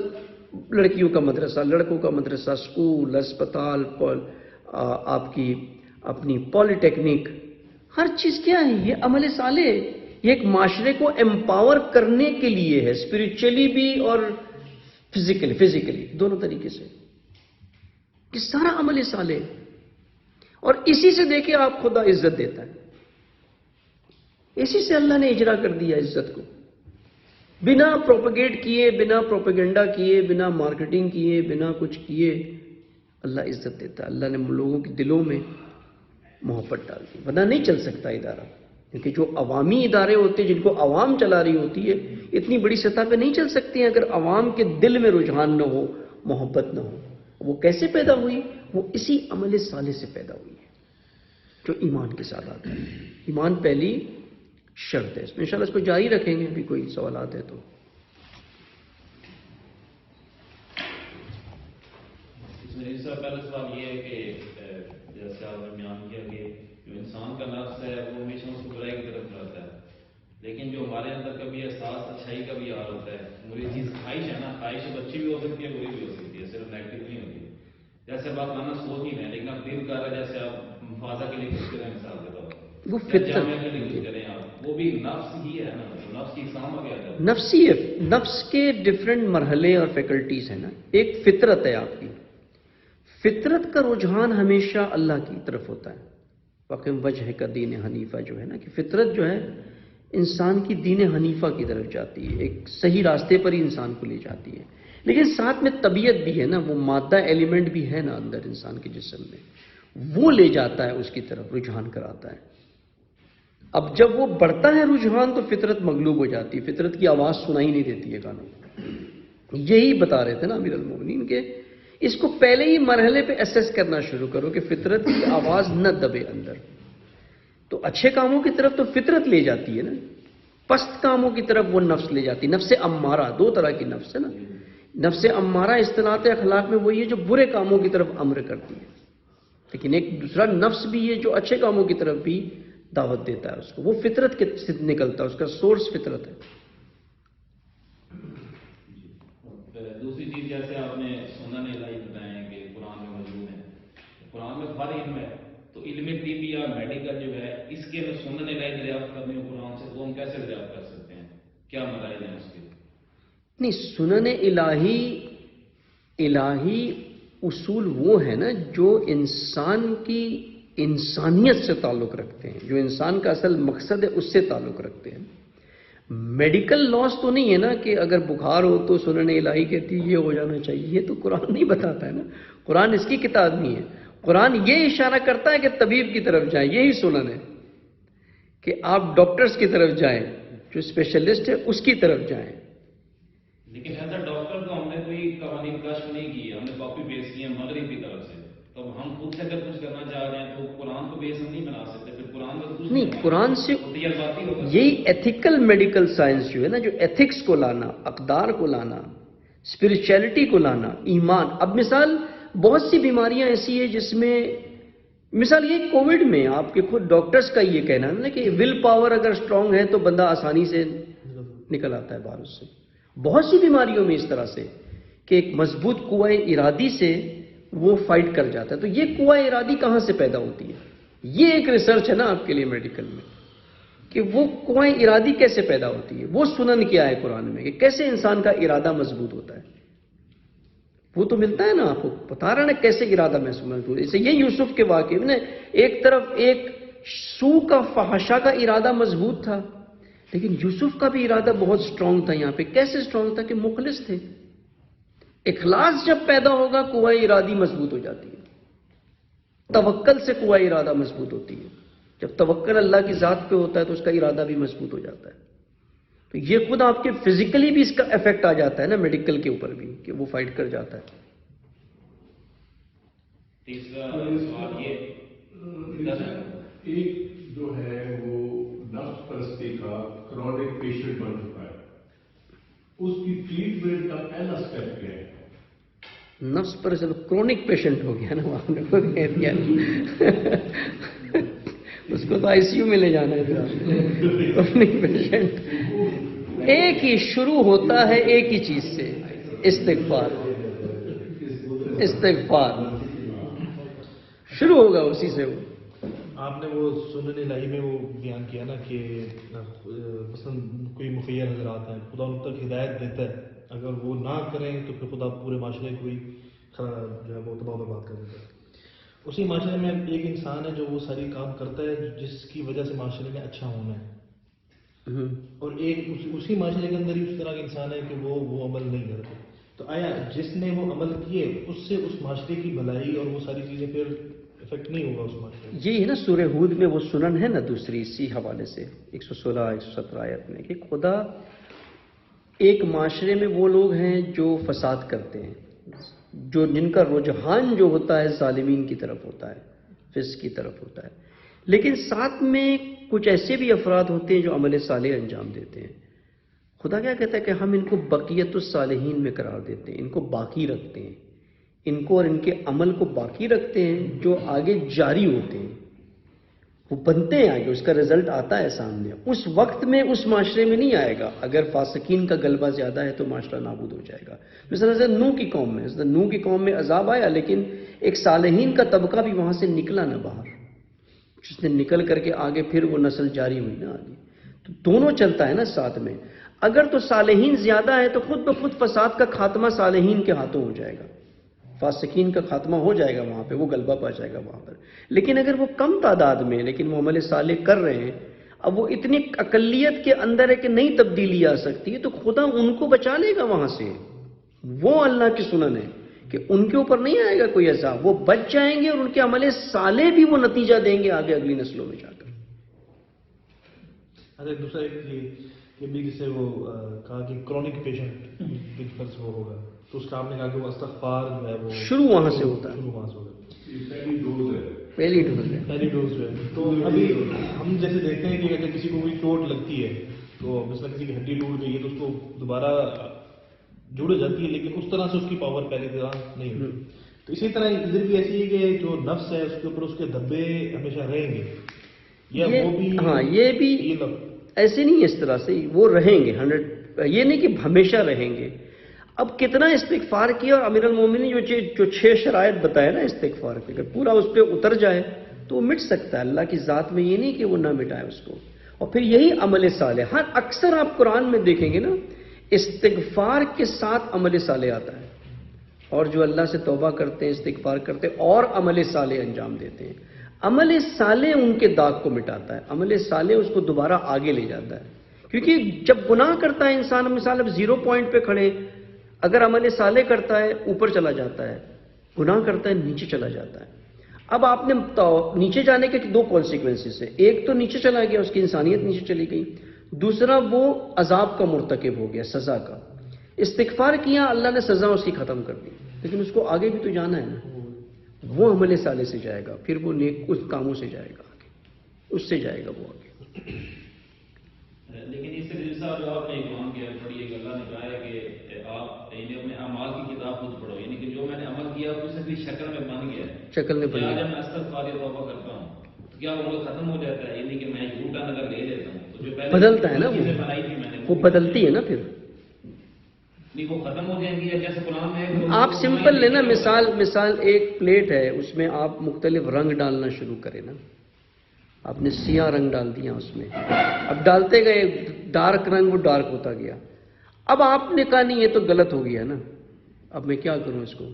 لڑکیوں کا مدرسہ، لڑکوں کا مدرسہ، اسکول، اسپتال، آپ کی اپنی پالی ٹیکنک، ہر چیز کیا ہے؟ یہ عمل صالح. یہ ایک معاشرے کو امپاور کرنے کے لیے ہے، اسپرچولی بھی اور فزیکلی دونوں طریقے سے. یہ سارا عمل صالح. اور اسی سے دیکھیں آپ خدا عزت دیتا ہے. اسی سے اللہ نے اجرا کر دیا عزت کو. بنا پروپیگیٹ کیے، بنا پروپیگنڈا کیے، بنا مارکیٹنگ کیے، بنا کچھ کیے اللہ عزت دیتا ہے. اللہ نے لوگوں کے دلوں میں محبت ڈال دی. ورنہ نہیں چل سکتا ادارہ، کیونکہ جو عوامی ادارے ہوتے ہیں جن کو عوام چلا رہی ہوتی ہے اتنی بڑی سطح پہ نہیں چل سکتی ہیں اگر عوام کے دل میں رجحان نہ ہو، محبت نہ ہو. وہ کیسے پیدا ہوئی؟ وہ اسی عمل صالح سے پیدا ہوئی ہے جو ایمان کے ساتھ آتا ہے. ایمان پہلی شرط ہے. اس میں انشاءاللہ اس کو جاری رکھیں گے. ابھی کوئی سوالات ہے تو. اس میں اس سے پہلا سوال یہ ہے کہ جیسے آپ نے بیان کیا کہ جو انسان کا نفس ہے وہ ہمیشہ اس کو برائی کی طرف جاتا ہے، لیکن جو ہمارے اندر کبھی احساس اچھائی کا بھی حال ہوتا ہے، بری چیز خواہش ہے نا، خواہش اچھی بھی ہو سکتی ہے، بری بھی ہو سکتی ہے، صرف نیگیٹو نہیں ہوتی ہے. جیسے آپ مانا سوچ ہی رہے لیکن آپ دل کر رہے، جیسے آپ مفازہ کے لیے کچھ کریں مثال کے طور پر، وہ یا فطرت جامعہ کے لیے کچھ کریں آپ، وہ بھی نفس ہی ہے نا، نفس کی اقسام ہو گیا ہے. نفسی ہے. نفس کے ڈفرینٹ مرحلے اور فیکلٹیز ہیں نا. ایک فطرت ہے آپ کی. فطرت کا رجحان ہمیشہ اللہ کی طرف ہوتا ہے. وقم وجہ کا دین حنیفہ جو ہے نا، کہ فطرت جو ہے انسان کی دین حنیفہ کی طرف جاتی ہے، ایک صحیح راستے پر ہی انسان کو لے جاتی ہے. لیکن ساتھ میں طبیعت بھی ہے نا، وہ مادہ ایلیمنٹ بھی ہے نا اندر انسان کے جسم میں، وہ لے جاتا ہے اس کی طرف، رجحان کراتا ہے. اب جب وہ بڑھتا ہے رجحان تو فطرت مغلوب ہو جاتی ہے، فطرت کی آواز سنائی نہیں دیتی ہے کانوں کو. یہی بتا رہے تھے نا امیر المومنین کہ اس کو پہلے ہی مرحلے پہ اسیس کرنا شروع کرو کہ فطرت کی آواز نہ دبے اندر. تو اچھے کاموں کی طرف تو فطرت لے جاتی ہے نا، پست کاموں کی طرف وہ نفس لے جاتی ہے. نفس امارہ، دو طرح کی نفس ہے نا. نفس امارہ اصطلاحات اخلاق میں وہی ہے جو برے کاموں کی طرف امر کرتی ہے، لیکن ایک دوسرا نفس بھی ہے جو اچھے کاموں کی طرف بھی دعوت دیتا ہے اس کو. وہ فطرت کے سے نکلتا ہے، اس کا سورس فطرت ہے. دوسری چیز جیسے آپ نے سنن الہی بتائے ہیں کہ قرآن میں موجود ہے، قرآن میں ہر علم ہے، تو علم طب یا میڈیکل جو ہے اس کے میں سنن الہی دریافت کرنے ہو قرآن سے، تو ہم کیسے دریافت کر سکتے ہیں؟ کیا مراحل ہیں اس کے؟ نہیں، سنن الہی اصول وہ ہیں نا جو انسان کی انسانیت سے تعلق رکھتے ہیں، جو انسان کا اصل مقصد ہے اس سے تعلق رکھتے ہیں. میڈیکل لاس تو نہیں ہے نا کہ اگر بخار ہو تو سنن الہی کہتی ہے یہ ہو جانا چاہیے. یہ تو قرآن نہیں بتاتا ہے نا، قرآن اس کی کتاب نہیں ہے. قرآن یہ اشارہ کرتا ہے کہ طبیب کی طرف جائیں، یہی سنن ہے کہ آپ ڈاکٹرز کی طرف جائیں، جو اسپیشلسٹ ہے اس کی طرف جائیں. لیکن ایز اے ڈاکٹر تو ہم نے کوئی قوانین کشف نہیں کی ہے، ہم نے کاپی پیسٹ کی ہے مغرب کی طرف سے. تو ہم خود سے اگر کچھ کرنا چاہ رہے ہیں تو قرآن کو بیس ہم نہیں بنا سکتے، پھر قرآن کا کچھ نہیں، قرآن سے تجرباتی ہوگا. یہی ایتھیکل میڈیکل سائنس جو ہے نا، جو ایتھکس کو لانا، اقدار کو لانا، اسپرچویلٹی کو لانا، ایمان. اب مثال بہت سی بیماریاں ایسی ہیں جس میں مثال یہ کووڈ میں آپ کے خود ڈاکٹرز کا یہ کہنا ہے نا کہ ول پاور اگر اسٹرانگ ہے تو بندہ آسانی سے نکل آتا ہے باہر اس سے. بہت سی بیماریوں میں اس طرح سے کہ ایک مضبوط قوہ ارادی سے وہ فائٹ کر جاتا ہے. تو یہ قوہ ارادی کہاں سے پیدا ہوتی ہے؟ یہ ایک ریسرچ ہے نا آپ کے لیے میڈیکل میں کہ وہ قوہ ارادی کیسے پیدا ہوتی ہے. وہ سنن کیا ہے قرآن میں کہ کیسے انسان کا ارادہ مضبوط ہوتا ہے. وہ تو ملتا ہے نا آپ کو، بتا رہا نا کیسے ارادہ مضبوط ہے. اسے یہ یوسف کے واقعے میں ایک طرف ایک سو کا فحشہ کا ارادہ مضبوط تھا، لیکن یوسف کا بھی ارادہ بہت سٹرونگ تھا. یہاں پہ کیسے سٹرونگ تھا کہ مخلص تھے. اخلاص جب پیدا ہوگا قوہ ارادی مضبوط ہو جاتی ہے. توکل سے قوہ ارادہ مضبوط ہوتی ہے. جب توکل اللہ کی ذات پہ ہوتا ہے تو اس کا ارادہ بھی مضبوط ہو جاتا ہے. تو یہ خود آپ کے فزیکلی بھی اس کا افیکٹ آ جاتا ہے نا میڈیکل کے اوپر بھی کہ وہ فائٹ کر جاتا ہے. تیسرا سوال یہ ایک جو ہے وہ نفس پرستی کا کرونک پیشنٹ بن چکا ہے، اس کی ٹریٹمنٹ کا پہلا اسٹیپ کیا ہے؟ نفس پر کرونک پیشنٹ ہو گیا نا، وہ آپ نے خود کہہ دیا اس کو تو آئی سی یو میں لے جانا ہے. کرونک پیشنٹ ایک ہی شروع ہوتا ہے ایک ہی چیز سے، استغفار. استغفار شروع ہوگا اسی سے. وہ آپ نے وہ سنن الہی میں وہ بیان کیا نا کہ مثلا کوئی مخیر حضرات ہیں، خدا ان تک ہدایت دیتا ہے، اگر وہ نہ کریں تو پھر خدا پورے معاشرے کو ہی جو ہے وہ تباہ و برباد کر دیتا ہے. اسی معاشرے میں ایک انسان ہے جو وہ ساری کام کرتا ہے جس کی وجہ سے معاشرے میں اچھا ہونا ہے، اور ایک اسی معاشرے کے اندر ہی اس طرح کا انسان ہے کہ وہ عمل نہیں کرتے. تو آیا جس نے وہ عمل کیے اس سے اس معاشرے کی بھلائی اور وہ ساری چیزیں پھر افیکٹ نہیں ہوگا اس معاشرے میں؟ یہی ہے نا سورہ ہود میں وہ سنن ہے نا دوسری اسی حوالے سے 116 117 آیت میں کہ خدا ایک معاشرے میں وہ لوگ ہیں جو فساد کرتے ہیں، جو جن کا رجحان جو ہوتا ہے ظالمین کی طرف ہوتا ہے، فسق کی طرف ہوتا ہے، لیکن ساتھ میں کچھ ایسے بھی افراد ہوتے ہیں جو عمل صالح انجام دیتے ہیں. خدا کیا کہتا ہے کہ ہم ان کو بقیت الصالحین میں قرار دیتے ہیں، ان کو باقی رکھتے ہیں، ان کو اور ان کے عمل کو باقی رکھتے ہیں جو آگے جاری ہوتے ہیں، وہ بنتے ہیں آگے، اس کا رزلٹ آتا ہے سامنے. اس وقت میں اس معاشرے میں نہیں آئے گا. اگر فاسقین کا غلبہ زیادہ ہے تو معاشرہ نابود ہو جائے گا. مثلا نوح کی قوم میں عذاب آیا، لیکن ایک صالحین کا طبقہ بھی وہاں سے نکلا نہ باہر. جس نے نکل کر کے آگے پھر وہ نسل جاری ہوئی نا آگے، تو دونوں چلتا ہے نا ساتھ میں. اگر تو صالحین زیادہ ہے تو خود بخود فساد کا خاتمہ صالحین کے ہاتھوں ہو جائے گا، فاسقین کا خاتمہ ہو جائے گا وہاں پہ، وہ غلبہ پا جائے گا وہاں پر. لیکن اگر وہ کم تعداد میں لیکن وہ عمل صالح کر رہے ہیں، اب وہ اتنی اقلیت کے اندر ہے کہ نئی تبدیلی آ سکتی ہے، تو خدا ان کو بچا لے گا وہاں سے. وہ اللہ کی سنن ہے کہ ان کے اوپر نہیں آئے گا کوئی عذاب، وہ بچ جائیں گے اور ان کے عمل صالح بھی وہ نتیجہ دیں گے آگے اگلی نسلوں میں جا کر. اچھا دوسرا یہ بھی جسے وہ کہا کہ کرونک پیشنٹ وہ ہوگا تو اس کا آپ نے کہا کہ وہ استغفار جو ہے وہ شروع وہاں سے ہوتا ہے، شروع وہاں سے ہوگا. یہ پہلی ڈوز ہے. پہلی ڈوز ہے. پہلی ڈوز جو ہے تو ابھی ہم جیسے دیکھتے ہیں کہ اگر کسی کو کوئی چوٹ لگتی ہے تو مثلا کسی کی ہڈی ٹوٹ گئی ہے تو اس کو دوبارہ جڑ جاتی ہے، لیکن اس طرح سے اس کی پاور پہلی طرح نہیں ہوتی. تو اسی طرح ادھر بھی ایسی ہے کہ جو نفس ہے اس کے اوپر اس کے دھبے ہمیشہ رہیں گے، یا وہ بھی ہاں یہ بھی ایسے نہیں اس طرح سے وہ رہیں گے 100، یہ نہیں کہ ہمیشہ رہیں گے. اب کتنا استغفار کیا، اور امیر المومنین جو 6 شرائط بتائے نا استغفار کے، اگر پورا اس پہ اتر جائے تو وہ مٹ سکتا ہے. اللہ کی ذات میں یہ نہیں کہ وہ نہ مٹائے اس کو. اور پھر یہی عمل صالح، ہر اکثر آپ قرآن میں دیکھیں گے نا استغفار کے ساتھ عمل صالح آتا ہے، اور جو اللہ سے توبہ کرتے ہیں استغفار کرتے ہیں اور عمل صالح انجام دیتے ہیں، عمل صالح ان کے داغ کو مٹاتا ہے، عمل صالح اس کو دوبارہ آگے لے جاتا ہے. کیونکہ جب گناہ کرتا ہے انسان، مثال اب 0 پوائنٹ پہ کھڑے، اگر عمل صالح کرتا ہے اوپر چلا جاتا ہے، گناہ کرتا ہے نیچے چلا جاتا ہے. اب آپ نے نیچے جانے کے 2 کانسیکوینسز ہیں، ایک تو نیچے چلا گیا، اس کی انسانیت نیچے چلی گئی، دوسرا وہ عذاب کا مرتکب ہو گیا، سزا کا. استغفار کیا، اللہ نے سزا اس کی ختم کر دی، لیکن اس کو آگے بھی تو جانا ہے نا، وہ عمل صالح سے جائے گا، پھر وہ نیک اس کاموں سے جائے گا آگے، اس سے جائے گا وہ آگے. لیکن اس سے صاحب جو آپ نے کام کیا بڑی ایک اللہ نے کہا ہے کہ آپ اپنے اعمال کی کتاب خود پڑھو، یعنی کہ جو میں نے عمل کیا اس سے شکل میں بن گیا ہے، شکل میں بن جب گیا. میں استغفار یا توبہ کرتا ہوں تو کیا وہ عمل ختم ہو جاتا ہے، یعنی کہ میں جھوٹا نظر لے لیتا ہوں تو جو پہلے بدلتا ہے نا چیزیں بنائی تھی میں نے وہ بدلتی ہے نا پھر. نہیں وہ ختم ہو جائیں گی، یا جیسے قرآن میں آپ سمپل لینا، مثال ایک پلیٹ ہے، اس میں آپ مختلف رنگ ڈالنا شروع کریں نا. آپ نے سیاہ رنگ ڈال دیا اس میں، اب ڈالتے گئے ڈارک رنگ، وہ ڈارک ہوتا گیا. اب آپ نے کہا نہیں یہ تو غلط ہو گیا نا، اب میں کیا کروں اس کو.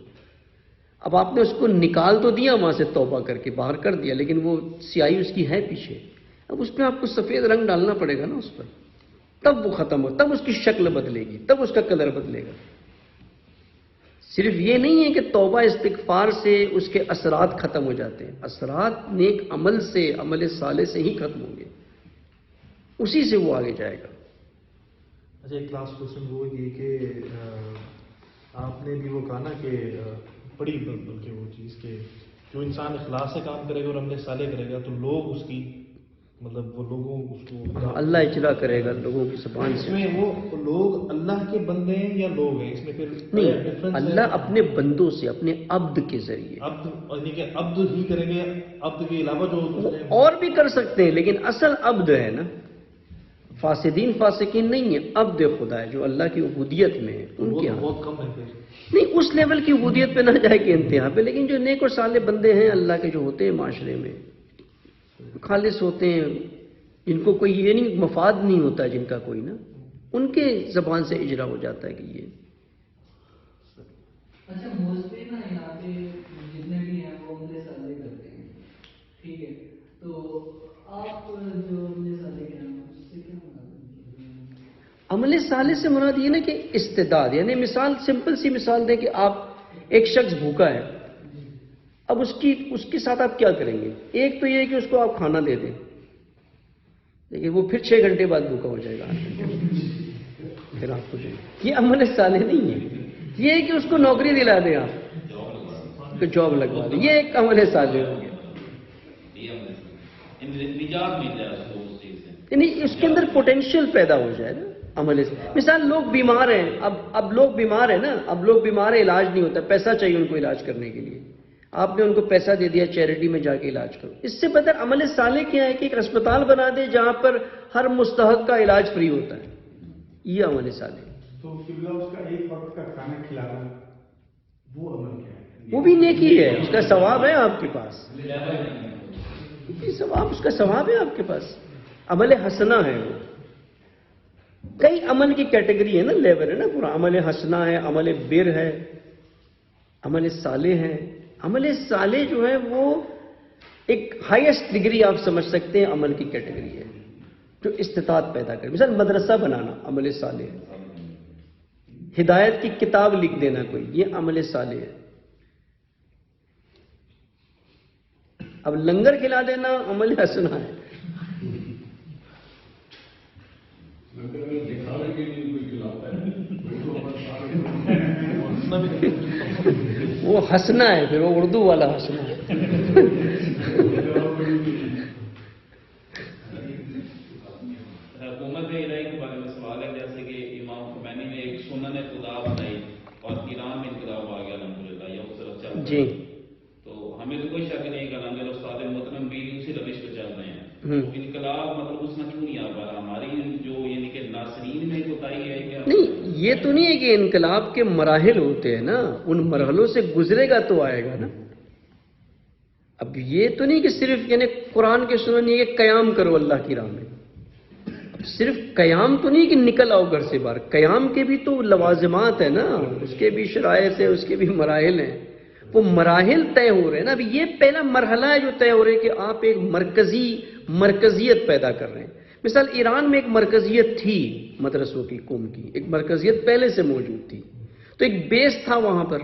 اب آپ نے اس کو نکال تو دیا وہاں سے توبہ کر کے باہر کر دیا، لیکن وہ سیاہی اس کی ہے پیچھے. اب اس میں آپ کو سفید رنگ ڈالنا پڑے گا نا اس پر، تب وہ ختم ہو، تب اس کی شکل بدلے گی، تب اس کا کلر بدلے گا. صرف یہ نہیں ہے کہ توبہ استغفار سے اس کے اثرات ختم ہو جاتے ہیں، اثرات نیک عمل سے، عمل صالح سے ہی ختم ہوں گے، اسی سے وہ آگے جائے گا. اچھا ایک لاسٹ کوشچن وہ یہ کہ آپ نے بھی وہ کہا نا کہ بڑی بلکہ وہ چیز کہ جو انسان اخلاص سے کام کرے گا اور عمل صالح کرے گا تو لوگ اس کی مطلب وہ لوگوں اس کو اللہ اجرا کرے گا لوگوں کی زبان اس سے. میں وہ لوگ اللہ کے بندے ہیں یا لوگ ہیں، اس میں پھر نہیں، ڈفرنس اللہ اپنے بندوں سے، اپنے عبد کے ذریعے، عبد یعنی کہ عبد ہی کریں گے، عبد کے علاوہ جو وہ اور بھی کر سکتے ہیں، لیکن اصل عبد ہے نا، فاسدین فاسقین نہیں ہے، عبد خدا ہے جو اللہ کی عبودیت میں ہے ان کے ہاں. بہت کم ہے پھر. نہیں اس لیول کی عبودیت پہ نہ جائے کہ انتہا پہ، لیکن جو نیک اور صالح بندے ہیں اللہ کے جو ہوتے ہیں معاشرے میں خالص ہوتے ہیں، جن کو کوئی یہ نہیں مفاد نہیں ہوتا جن کا کوئی نا، ان کے زبان سے اجرا ہو جاتا ہے کہ یہ. اچھا موسٹلی نا یہاں پہ جتنے بھی ہیں وہ عمل صالح کرتے ہیں، ٹھیک ہے، تو آپ جو عمل صالح کے نام اس سے کیا مراد ہے؟ عمل صالح سے مراد یہ نا کہ استعداد، یعنی مثال سمپل سی مثال دیں کہ آپ ایک شخص بھوکا ہے، اب اس کے ساتھ آپ کیا کریں گے؟ ایک تو یہ ہے کہ اس کو آپ کھانا دے دیں، لیکن وہ پھر 6 گھنٹے بعد بھوکا ہو جائے گا، 8 گھنٹے بعد پھر آپ کو جو یہ عمل صالح نہیں ہے. یہ ہے کہ اس کو نوکری دلا دیں، آپ کو جاب لگوا دیں، یہ ایک عمل صالح ہو گیا. نجات مل جائے اس کو اس چیز سے، یعنی اس کے اندر پوٹینشیل پیدا ہو جائے نا عمل سے. مثال لوگ بیمار ہیں، اب لوگ بیمار ہیں نا، اب لوگ بیمار ہیں، علاج نہیں ہوتا، پیسہ چاہیے ان کو علاج کرنے کے لیے، آپ نے ان کو پیسہ دے دیا چیریٹی میں جا کے علاج کرو. اس سے بہتر عمل صالح کیا ہے کہ ایک اسپتال بنا دے جہاں پر ہر مستحق کا علاج فری ہوتا ہے، یہ عمل صالح. تو قبلہ اس کا ایک وقت کا کھانا کھلانا وہ عمل کیا ہے؟ وہ بھی نیکی ہے، اس کا ثواب ہے آپ کے پاس. یہ ثواب، اس کا ثواب ہے آپ کے پاس، عمل حسنہ ہے وہ. کئی عمل کی کیٹیگری ہے نا، لیول ہے نا پورا. عمل حسنہ ہے، عمل بر ہے، عمل صالح ہے. عمل صالح جو ہے وہ ایک ہائیسٹ ڈگری آپ سمجھ سکتے ہیں عمل کی کیٹیگری ہے جو استطاعت پیدا کرے. مثلا مدرسہ بنانا عمل صالح ہے، ہدایت کی کتاب لکھ دینا کوئی، یہ عمل صالح ہے. اب لنگر کھلا دینا عمل حسنہ ہے. دکھانے کے لیے کوئی کھلاتا ہے وہ حسنہ ہے، پھر وہ اردو والا حسنہ ہے. حکومت الہی کے بارے میں سوال ہے. جیسے کہ امام خمینی نے ایک سنن خدا بنائی اور ایران میں انقلاب آ گیا الحمدللہ، یا اس طرف چل جی. تو ہمیں تو کوئی شک نہیں کہ الحمدللہ استاد محترم بھی اسی روش پہ چل رہے ہیں. ہوں. انقلاب مطلب اس میں کیوں نہیں آ پا رہا؟ ہماری جو یعنی کہ ناصرین میں کوتاہی ہے کیا؟ نہیں، یہ تو نہیں ہے کہ انقلاب کے مراحل ہوتے ہیں نا، ان مرحلوں سے گزرے گا تو آئے گا نا. اب یہ تو نہیں کہ صرف یعنی قرآن کے سنن یہ کہ قیام کرو اللہ کی راہ میں. اب صرف قیام تو نہیں کہ نکل آؤ گھر سے باہر، قیام کے بھی تو لوازمات ہیں نا، اس کے بھی شرائط ہیں، اس کے بھی مراحل ہیں. وہ مراحل طے ہو رہے ہیں نا. ابھی یہ پہلا مرحلہ ہے جو طے ہو رہے ہیں کہ آپ ایک مرکزیت پیدا کر رہے ہیں. مثال ایران میں ایک مرکزیت تھی مدرسوں کی، قوم کی ایک مرکزیت پہلے سے موجود تھی، تو ایک بیس تھا وہاں پر.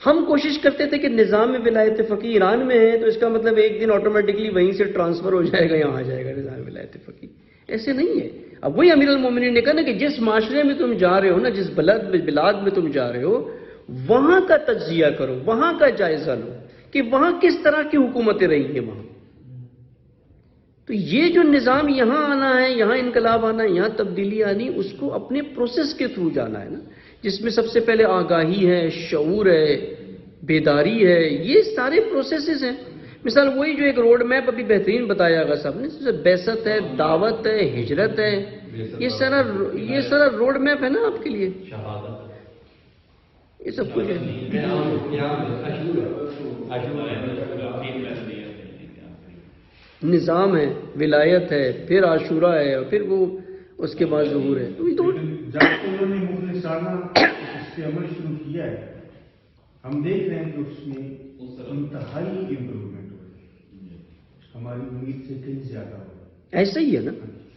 ہم کوشش کرتے تھے کہ نظام ولایت فقیہ ایران میں ہے تو اس کا مطلب ایک دن آٹومیٹکلی وہیں سے ٹرانسفر ہو جائے گا، یہاں آ جائے گا نظام ولایت فقیہ. ایسے نہیں ہے. اب وہی امیر المومنین نے کہا نا کہ جس معاشرے میں تم جا رہے ہو نا، جس بلاد میں تم جا رہے ہو، وہاں کا تجزیہ کرو، وہاں کا جائزہ لو کہ وہاں کس طرح کی حکومتیں رہی ہیں وہاں. تو یہ جو نظام یہاں آنا ہے، یہاں انقلاب آنا ہے، یہاں تبدیلی آنی، اس کو اپنے پروسیس کے تھرو جانا ہے نا، جس میں سب سے پہلے آگاہی ہے، شعور ہے، بیداری ہے. یہ سارے پروسیسز ہیں. مثال وہی جو ایک روڈ میپ ابھی بہترین بتایا گا صاحب نے، بعثت ہے، دعوت ہے، ہجرت ہے، یہ سارا روڈ میپ ہے نا آپ کے لیے. یہ سب کچھ ہے. نظام ہے، ولایت ہے، پھر عاشورہ ہے، اور پھر وہ اس کے بعد ظہور ہے. جب انہوں نے مخلصانہ اس سے عمل شروع کیا ہے، ہم دیکھ رہے ہیں کہ اس میں انتہائی امپروومنٹ ہو رہی ہے، ہماری امید سے کہیں زیادہ ہو رہا ہے. ایسا ہی ہے نا.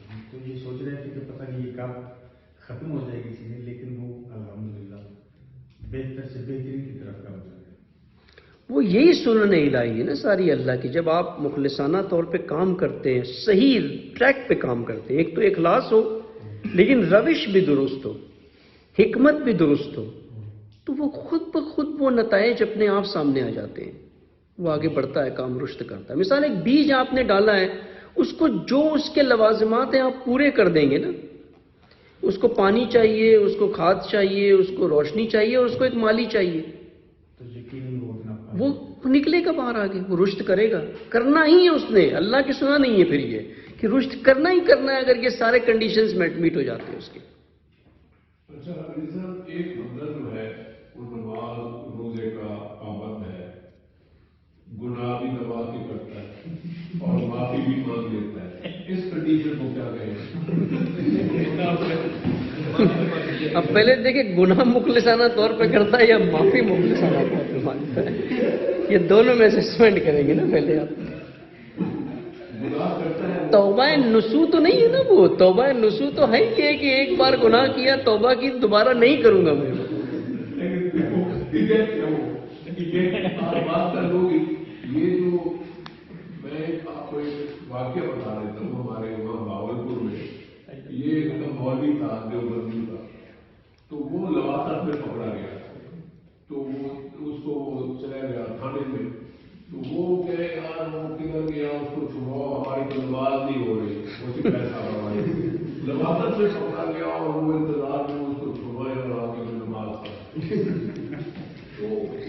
ہم تو یہ سوچ رہے تھے کہ پتہ نہیں یہ کب ختم ہو جائے گی چیزیں، لیکن وہ الحمدللہ بہتر سے بہترین کی طرف کام کر رہے ہیں. وہ یہی سنن الہی ہے نا ساری اللہ کی. جب آپ مخلصانہ طور پہ کام کرتے ہیں، صحیح ٹریک پہ کام کرتے ہیں، ایک تو اخلاص ہو لیکن روش بھی درست ہو، حکمت بھی درست ہو، تو وہ خود بخود وہ نتائج اپنے آپ سامنے آ جاتے ہیں. وہ آگے بڑھتا ہے، کام رشد کرتا ہے. مثال ایک بیج آپ نے ڈالا ہے، اس کو جو اس کے لوازمات ہیں آپ پورے کر دیں گے نا، اس کو پانی چاہیے، اس کو کھاد چاہیے، اس کو روشنی چاہیے، اور اس کو ایک مالی چاہیے، تو یقیناً وہ اپنا وہ نکلے گا باہر آگے، وہ رشد کرے گا. کرنا ہی ہے اس نے، اللہ کی سنا نہیں ہے پھر یہ کہ رشد کرنا ہی کرنا ہے اگر یہ سارے کنڈیشنز میٹ ہو جاتے ہیں اس کے. اچھا صاحب، ایک بندہ جو ہے وہ نماز روزے کا پابند ہے، گناہ بھی دبا کے کرتا ہے اور معافی بھی مانگ لیتا ہے، اس کنڈیشن کو کیا کہیں؟ اب پہلے دیکھیں گناہ مخلصانہ طور پہ کرتا ہے یا معافی مخلصانہ طور پہ مانگتا ہے، یہ دونوں میں اسسمنٹ کریں گے نا پہلے آپ. گناہ کرتا ہے توبہ نسو تو نہیں ہے نا، وہ توبہ نسو تو ہے ہی ہے کہ ایک بار گناہ کیا، توبہ کی دوبارہ نہیں کروں گا میں. بات کر لوں گی. یہ جو میں آپ کو ایک واقعہ بتا دیتا ہوں، ہمارے وہاں باولپور میں یہ ایک مولوی تھا، دیوبندی تھا، تو وہ لواطت میں پکڑا گیا، تو وہ اس کو چلا گیا تھانے میں. تو وہ کہے یار وہ کدھر گیا، اس کو چھڑاؤ، ہماری تو نماز نہیں ہو رہی، اسی پیسہ ہماری لواطت میں پکڑا گیا اور وہ انتظار میں اس کو چھڑوائے اور آپ کی نماز پڑھ. تو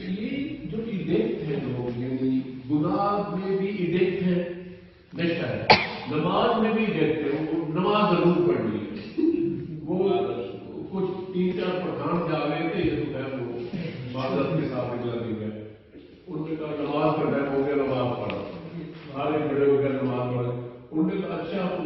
یہ جو ایڈکٹ ہے لوگ، یعنی گناہ میں بھی ایڈکٹ ہے، نشہ ہے، نماز میں بھی ایڈکٹ ہے، وہ نماز ضرور پڑھنی ہے. وہ کچھ 3-4 پٹھان جا گئے تھے، یہ تو ہے وہ معذرت کے ساتھ نکلا نہیں گئے، ان نے کہا نماز کا ٹائم ہو گیا، نماز پڑھا. سارے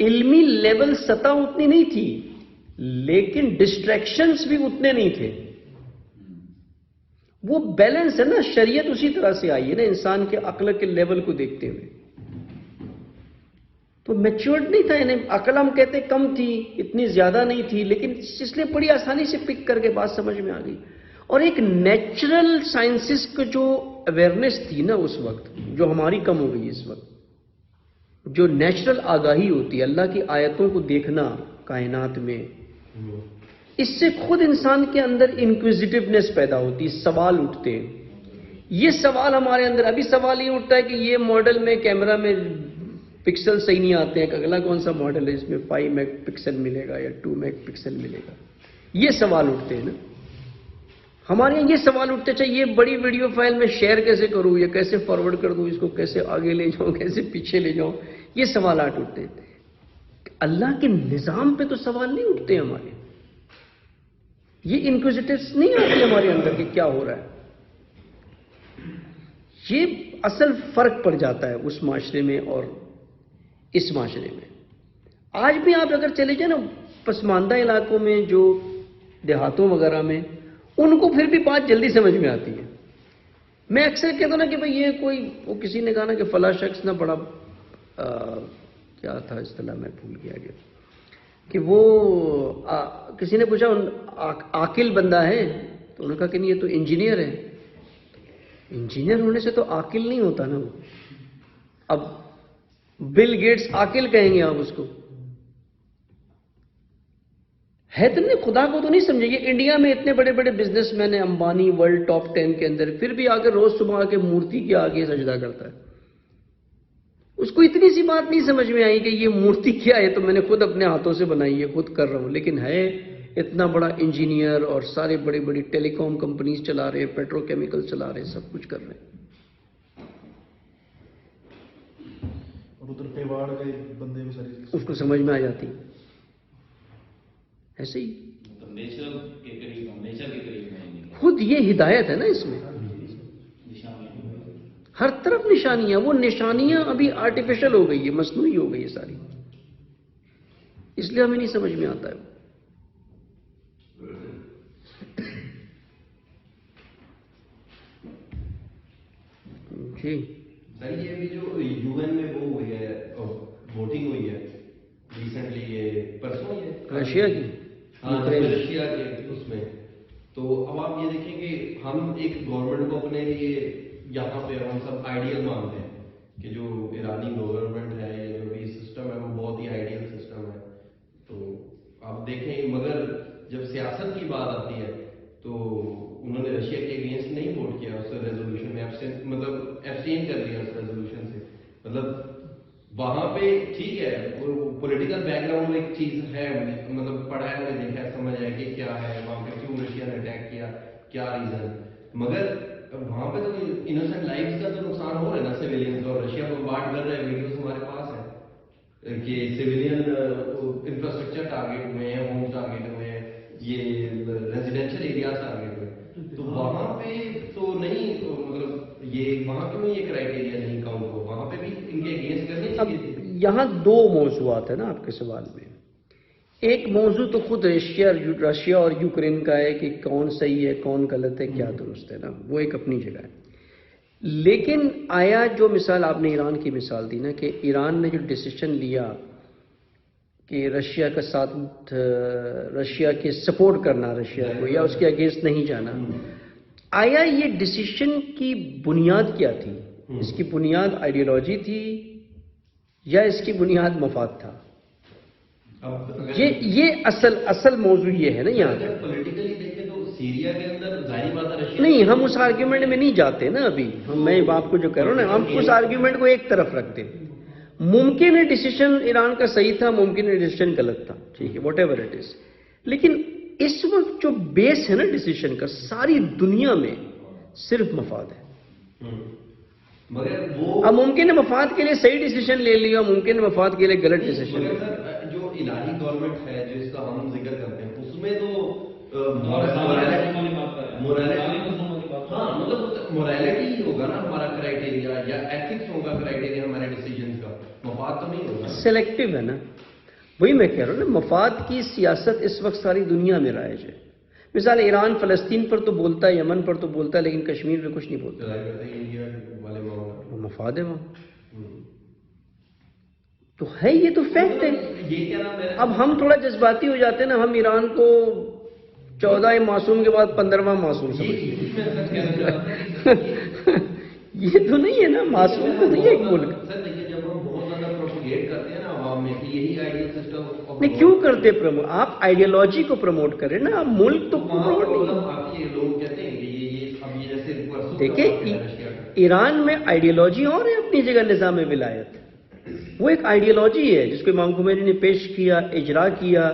علمی لیول سطح اتنی نہیں تھی لیکن ڈسٹریکشنز بھی اتنے نہیں تھے. وہ بیلنس ہے نا. شریعت اسی طرح سے آئی ہے نا انسان کے عقل کے لیول کو دیکھتے ہوئے. تو میچورڈ نہیں تھا. یعنی عقل ہم کہتے کم تھی, اتنی زیادہ نہیں تھی, لیکن اس لیے بڑی آسانی سے پک کر کے بات سمجھ میں آ گئی. اور ایک نیچرل سائنسز کو جو اویئرنیس تھی نا اس وقت, جو ہماری کم ہو گئی اس وقت, جو نیچرل آگاہی ہوتی ہے اللہ کی آیتوں کو دیکھنا کائنات میں, اس سے خود انسان کے اندر انکویزیٹیونیس پیدا ہوتی ہے, سوال اٹھتے ہیں. یہ سوال ہمارے اندر ابھی سوال یہ اٹھتا ہے کہ یہ ماڈل میں کیمرہ میں پکسل صحیح نہیں آتے ہیں, اگلا کون سا ماڈل ہے اس میں 5 میگا پکسل ملے گا یا 2 میگا پکسل ملے گا. یہ سوال اٹھتے ہیں نا ہمارے یہاں. یہ سوال اٹھتے اچھا یہ بڑی ویڈیو فائل میں شیئر کیسے کروں, یا کیسے فارورڈ کر دوں, اس کو کیسے آگے لے جاؤں, کیسے پیچھے لے جاؤں, یہ سوالات اٹھتے ہیں. اللہ کے نظام پہ تو سوال نہیں اٹھتے ہمارے. یہ انکوزیٹرز نہیں آتی ہمارے اندر کہ کیا ہو رہا ہے. یہ اصل فرق پڑ جاتا ہے اس معاشرے میں اور اس معاشرے میں. آج بھی آپ اگر چلے جائیں نا پسماندہ علاقوں میں, جو دیہاتوں وغیرہ میں, ان کو پھر بھی بات جلدی سمجھ میں آتی ہے. میں اکثر کہتا ہوں نا کہ بھئی یہ کوئی, وہ کسی نے کہا نا کہ فلاں شخص نا بڑا کیا تھا اصطلاح میں بھول گیا کہ وہ کسی نے پوچھا عاقل بندہ ہے, تو انہوں نے کہا کہ نہیں یہ تو انجینئر ہے. انجینئر ہونے سے تو عاقل نہیں ہوتا نا وہ. اب بل گیٹس عاقل کہیں گے آپ اس کو, ہے تو نہیں, خدا کو تو نہیں سمجھے. یہ انڈیا میں اتنے بڑے بڑے بزنس مین ہیں, امبانی ورلڈ ٹاپ 10 کے اندر, پھر بھی آگے روز صبح آ کے مورتی کے آگے سجدہ کرتا ہے. اس کو اتنی سی بات نہیں سمجھ میں آئی کہ یہ مورتی کیا ہے, تو میں نے خود اپنے ہاتھوں سے بنائی ہے, خود کر رہا ہوں. لیکن ہے اتنا بڑا انجینئر, اور سارے بڑی بڑی ٹیلی کام کمپنیز چلا رہے ہیں, پیٹرو کیمیکل چلا رہے ہیں, سب کچھ کر رہے ہیں. اور ادھر پیواڑ کے بندے میں ساری اس کو سمجھ میں آ جاتی. ایسے ہی مطلب نیچر کے قریب نہیں. خود یہ ہدایت ہے نا اس میں. ہر طرف نشانیاں, وہ نشانیاں ابھی آرٹیفیشل ہو گئی ہے, مصنوعی ہو گئی ہے ساری, اس لیے ہمیں نہیں سمجھ میں آتا ہے. جی سر یہ بھی جو یو این میں وہ ہوئی ہے, ووٹنگ ہوئی ہے ریسنٹلی, یہ پرسوں ہی ہے رشیا کی, رشیا کے اس میں, تو اب آپ یہ دیکھیں کہ ہم ایک گورنمنٹ کو اپنے لیے یہاں پہ ہم سب آئیڈیل مانتے ہیں کہ جو ایرانی گورنمنٹ ہے, یہ جو بھی سسٹم ہے وہ بہت ہی آئیڈیل سسٹم ہے. تو آپ دیکھیں مگر جب سیاست کی بات آتی ہے تو انہوں نے رشیا کے اگینسٹ نہیں ووٹ کیا اس ریزولوشن میں, مطلب ایبسٹین کر دیا اس ریزولوشن سے. مطلب وہاں پہ ٹھیک ہے وہ پولیٹیکل بیک گراؤنڈ میں ایک چیز ہے, مطلب پڑھا ہے, میں دیکھا ہے, سمجھ آیا کہ کیا ہے وہاں پہ, کیوں رشیا نے اٹیک کیا, کیا ریزن. مگر وہاں پہ تو انوسنٹ لائف کا تو نقصان ہو رہا ہے نا سویلین کا, اور رشیا بمبارڈ کر رہے ہیں, ویڈیوز ہمارے پاس ہے کہ سویلین انفراسٹرکچر ٹارگیٹ ہوئے ہیں, ہوم ٹارگیٹ ہوئے ہیں, یہ ریزیڈینشیل ایریاز ٹارگیٹ ہوئے ہیں. تو وہاں پہ تو نہیں, مطلب یہ وہاں کیوں یہ کرائٹیریا نہیں کاؤنٹ ہو, وہاں پہ بھی ان کے اگینسٹ کرنے چاہیے. یہاں دو موضوعات ہیں نا آپ کے سوال میں. ایک موضوع تو خود رشیا اور یوکرین کا ہے کہ کون صحیح ہے, کون غلط ہے, کیا درست ہے نا, وہ ایک اپنی جگہ ہے. لیکن آیا جو مثال آپ نے ایران کی مثال دی نا, کہ ایران نے جو ڈیسیشن لیا کہ رشیا کا ساتھ, رشیا کے سپورٹ کرنا رشیا کو, یا اس کے اگینسٹ نہیں جانا, آیا یہ ڈیسیشن کی بنیاد کیا تھی؟ اس کی بنیاد آئیڈیالوجی تھی یا اس کی بنیاد مفاد تھا؟ یہ اصل موضوع یہ ہے نا یہاں پہ. پولیٹیکلی دیکھیں تو سیریا کے اندر ظاہری بات ہے رشیا نہیں, ہم اس آرگیومنٹ میں نہیں جاتے نا ابھی. میں آپ کو جو کہہ رہا ہوں نا, ہم اس آرگیومنٹ کو ایک طرف رکھتے ہیں. ممکن ہے ڈیسیشن ایران کا صحیح تھا, ممکن ہے ڈیسیشن غلط تھا, ٹھیک ہے, واٹ ایور اٹ از. لیکن اس وقت جو بیس ہے نا ڈیسیشن کا ساری دنیا میں صرف مفاد ہے. مگر وہ اب ممکن ہے مفاد کے لیے صحیح ڈیسیشن لے لیا, ممکن ہے مفاد کے لیے غلط ڈیسیشن لے لیا. جو الہی گورنمنٹ ہے جو اس کا ہم ذکر کرتے ہیں, اس میں تو مطلب مورالٹی ہوگا نا ہمارا کرائٹیریا, یا ایتھکس ہوگا کرائٹیریا ہمارے ڈیسیجنز کا, مفاد تو نہیں ہوگا. سلیکٹیو ہے نا, وہی میں کہہ رہا ہوں نا، مفاد کی سیاست اس وقت ساری دنیا میں رائج ہے. مثال ایران فلسطین پر تو بولتا ہے، یمن پر تو بولتا ہے، لیکن کشمیر پہ کچھ نہیں بولتا. انڈیا والے معاملہ وہ مفاد ہے وہاں تو ہے، یہ تو فیکٹ ہے. یہ کیا نام ہے؟ اب ہم تھوڑا جذباتی ہو جاتے ہیں نا، ہم ایران کو 14 معصوم کے بعد 15واں معصوم سمجھتے ہیں. یہ تو نہیں ہے نا، معصوم تو نہیں ہے ایک ملک. سر دیکھیے، جب ہم بہت زیادہ پروپیگیٹ کرتے ہیں نا عوام میں کہ یہی آئیڈیل سسٹم نہیں کیوں کرتے پروموٹ؟ آپ آئیڈیالوجی کو پروموٹ کریں نا، آپ ملک تو پروموٹ نہیں. لوگ کہتے ہیں کہ یہ اب یہ جیسے دیکھیں ایران میں آئیڈیالوجی اور ہے اپنی جگہ نظام ولایت، وہ ایک آئیڈیالوجی ہے جس کو امام خمینی نے پیش کیا، اجرا کیا،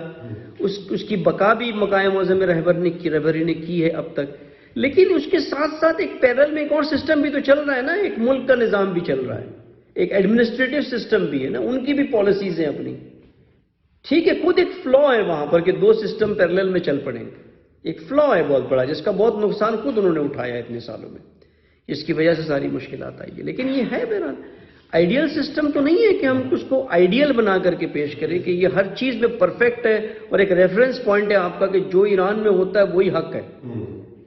اس کی بقا بھی مقام معظم رہبری نے کی ہے اب تک. لیکن اس کے ساتھ ساتھ ایک پیرل میں ایک اور سسٹم بھی تو چل رہا ہے نا، ایک ملک کا نظام بھی چل رہا ہے، ایک ایڈمنسٹریٹو سسٹم بھی ہے نا، ان کی بھی پالیسیز ہیں اپنی. ٹھیک ہے، خود ایک فلا ہے وہاں پر کہ 2 سسٹم پیرلل میں چل پڑیں، ایک فلا ہے بہت بڑا جس کا بہت نقصان خود انہوں نے اٹھایا اتنے سالوں میں، جس کی وجہ سے ساری مشکلات آئی ہے. لیکن یہ ہے بہرحال آئیڈیل سسٹم تو نہیں ہے کہ ہم اس کو آئیڈیل بنا کر کے پیش کریں کہ یہ ہر چیز میں پرفیکٹ ہے اور ایک ریفرنس پوائنٹ ہے آپ کا کہ جو ایران میں ہوتا ہے وہی حق ہے.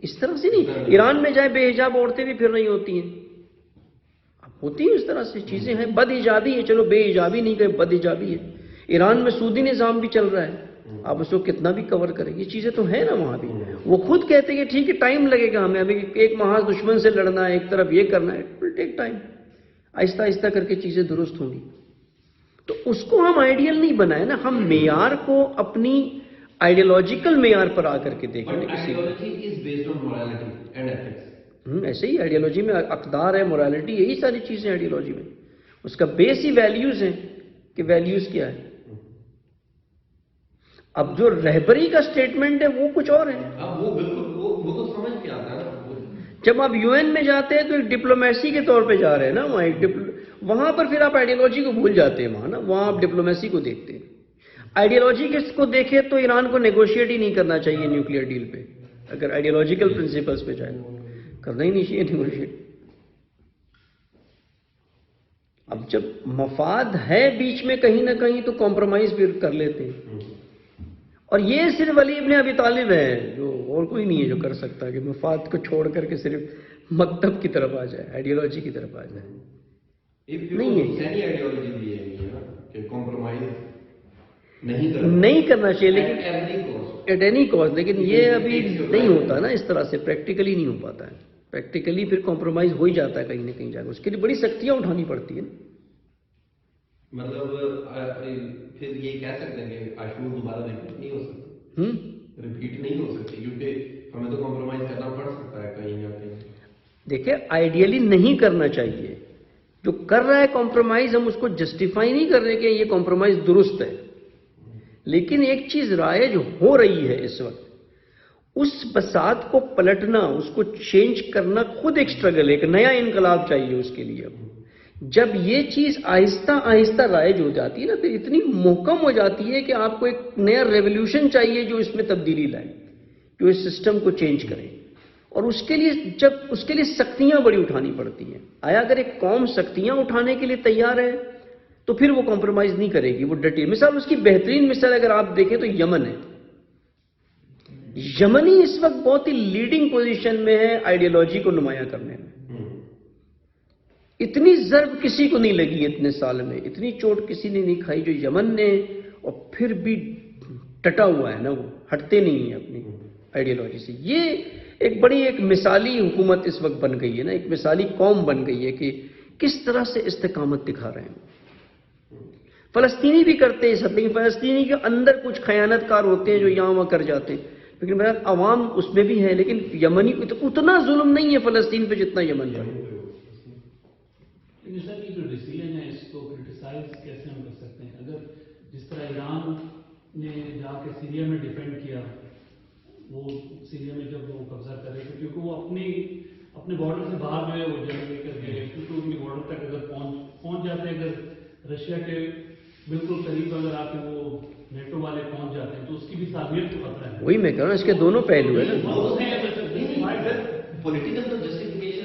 اس طرح سے نہیں. ایران میں جائے بے حجاب عورتیں بھی پھر نہیں ہوتی ہیں، اب ہوتی ہیں اس طرح سے چیزیں ہیں. بد ایجابی ہے، چلو بے ایجابی نہیں کہ بد ایجابی ہے. ایران میں سودی نظام بھی چل رہا ہے، آپ اس کو کتنا بھی کور کریں، یہ چیزیں تو ہیں نا وہاں بھی. وہ خود کہتے ہیں کہ ٹھیک ہے ٹائم لگے گا ہمیں، ابھی ایک محاذ دشمن سے لڑنا ہے، ایک طرف یہ کرنا ہے، اٹ ول ٹیک ٹائم. آہستہ آہستہ کر کے چیزیں درست ہوں گی. تو اس کو ہم آئیڈیل نہیں بنائے نا، ہم معیار کو اپنی آئیڈیالوجیکل معیار پر آ کر کے دیکھیں. ایسے ہی آئیڈیالوجی میں اقدار ہے، مورالٹی، یہی ساری چیزیں آئیڈیالوجی میں. اس کا بیس ہی ویلیوز ہیں کہ ویلیوز کیا ہے. اب جو رہبری کا سٹیٹمنٹ ہے وہ کچھ اور ہے. وہ بالکل وہ تو سمجھ کے آتا ہے نا. جب آپ UN میں جاتے ہیں تو ایک ڈپلومیسی کے طور پہ جا رہے ہیں نا، وہاں پر پھر آپ آئیڈیالوجی کو بھول جاتے ہیں وہاں نا، وہاں آپ ڈپلومیسی کو دیکھتے ہیں. آئیڈیالوجی کو دیکھیں تو ایران کو نیگوشیٹ ہی نہیں کرنا چاہیے نیوکلیئر ڈیل پہ. اگر آئیڈیالوجیکل پرنسپلز پہ جائیں کرنا ہی نہیں چاہیے نیگوشیٹ. اب جب مفاد ہے بیچ میں کہیں نہ کہیں تو کمپرومائز بھی کر لیتے ہیں. اور یہ صرف علی ابن ابی طالب ہے، جو اور کوئی نہیں ہے جو کر سکتا کہ مفاد کو چھوڑ کر کے صرف مکتب کی طرف آ جائے، آئیڈیالوجی کی طرف آ جائے. نہیں کرنا چاہیے لیکن ایٹ اینی کاسٹ. لیکن یہ ابھی نہیں ہوتا نا اس طرح سے، پریکٹیکلی نہیں ہو پاتا ہے. پریکٹیکلی پھر کمپرومائز ہو ہی جاتا ہے کہیں نہ کہیں جا کے، اس کے لیے بڑی سختیاں اٹھانی پڑتی ہیں. مطلب پھر یہ کہہ سکتے ہیں کہ عاشور دوبارہ ریپیٹ نہیں ہو سکتا، ریپیٹ نہیں ہو سکتی کیونکہ ہمیں تو کمپرومائز کرنا پڑ سکتا ہے کہیں نہ کہیں. دیکھیں آئیڈیلی نہیں کرنا چاہیے، جو کر رہا ہے کمپرومائز ہم اس کو جسٹیفائی نہیں کر رہے کہ یہ کمپرومائز درست ہے. لیکن ایک چیز رائج ہو رہی ہے اس وقت، اس بساط کو پلٹنا، اس کو چینج کرنا خود ایک سٹرگل ہے، ایک نیا انقلاب چاہیے اس کے لیے. جب یہ چیز آہستہ آہستہ رائج ہو جاتی ہے نا تو اتنی محکم ہو جاتی ہے کہ آپ کو ایک نیا ریولیوشن چاہیے جو اس میں تبدیلی لائے، جو اس سسٹم کو چینج کرے. اور اس کے لیے سختیاں بڑی اٹھانی پڑتی ہیں. آیا اگر ایک قوم سختیاں اٹھانے کے لیے تیار ہے تو پھر وہ کمپرومائز نہیں کرے گی، وہ ڈٹی. مثال اس کی بہترین مثال اگر آپ دیکھیں تو یمن ہے. یمنی اس وقت بہت ہی لیڈنگ پوزیشن میں ہے آئیڈیالوجی کو نمایاں کرنے میں. اتنی ضرب کسی کو نہیں لگی اتنے سال میں، اتنی چوٹ کسی نے نہیں کھائی جو یمن نے، اور پھر بھی ٹٹا ہوا ہے نا، وہ ہٹتے نہیں ہیں اپنی آئیڈیالوجی سے. یہ ایک بڑی ایک مثالی حکومت اس وقت بن گئی ہے نا، ایک مثالی قوم بن گئی ہے کہ کس طرح سے استقامت دکھا رہے ہیں. فلسطینی بھی کرتے ہیں سب، لیکن فلسطینی کے اندر کچھ خیانت کار ہوتے ہیں جو یہاں وہاں کر جاتے ہیں، لیکن بہرحال عوام اس میں بھی ہے. لیکن یمنی اتنا ظلم نہیں ہے فلسطین پہ جتنا یمن پر. لیکن سر یہ جو ڈیسیجن ہے اس کو کرٹیسائز کیسے ہم کر سکتے ہیں؟ اگر جس طرح ایران نے جا کے سیریا میں ڈیفینڈ کیا، وہ سیریا میں جب وہ قبضہ کرے گا کیونکہ وہ اپنے بارڈر سے باہر جو ہے وہ جنگ لے کر کے کیونکہ ان کے بارڈر تک اگر پہنچ جاتے ہیں، اگر رشیا کے بالکل قریب اگر آپ وہ نیٹو والے پہنچ جاتے ہیں تو اس کی بھی صابیت کو خطرہ ہے. وہی میں کہہ رہا ہوں، اس کے دونوں پہلو ہیں نا. پولیٹیکل تو جسٹیفیکیشن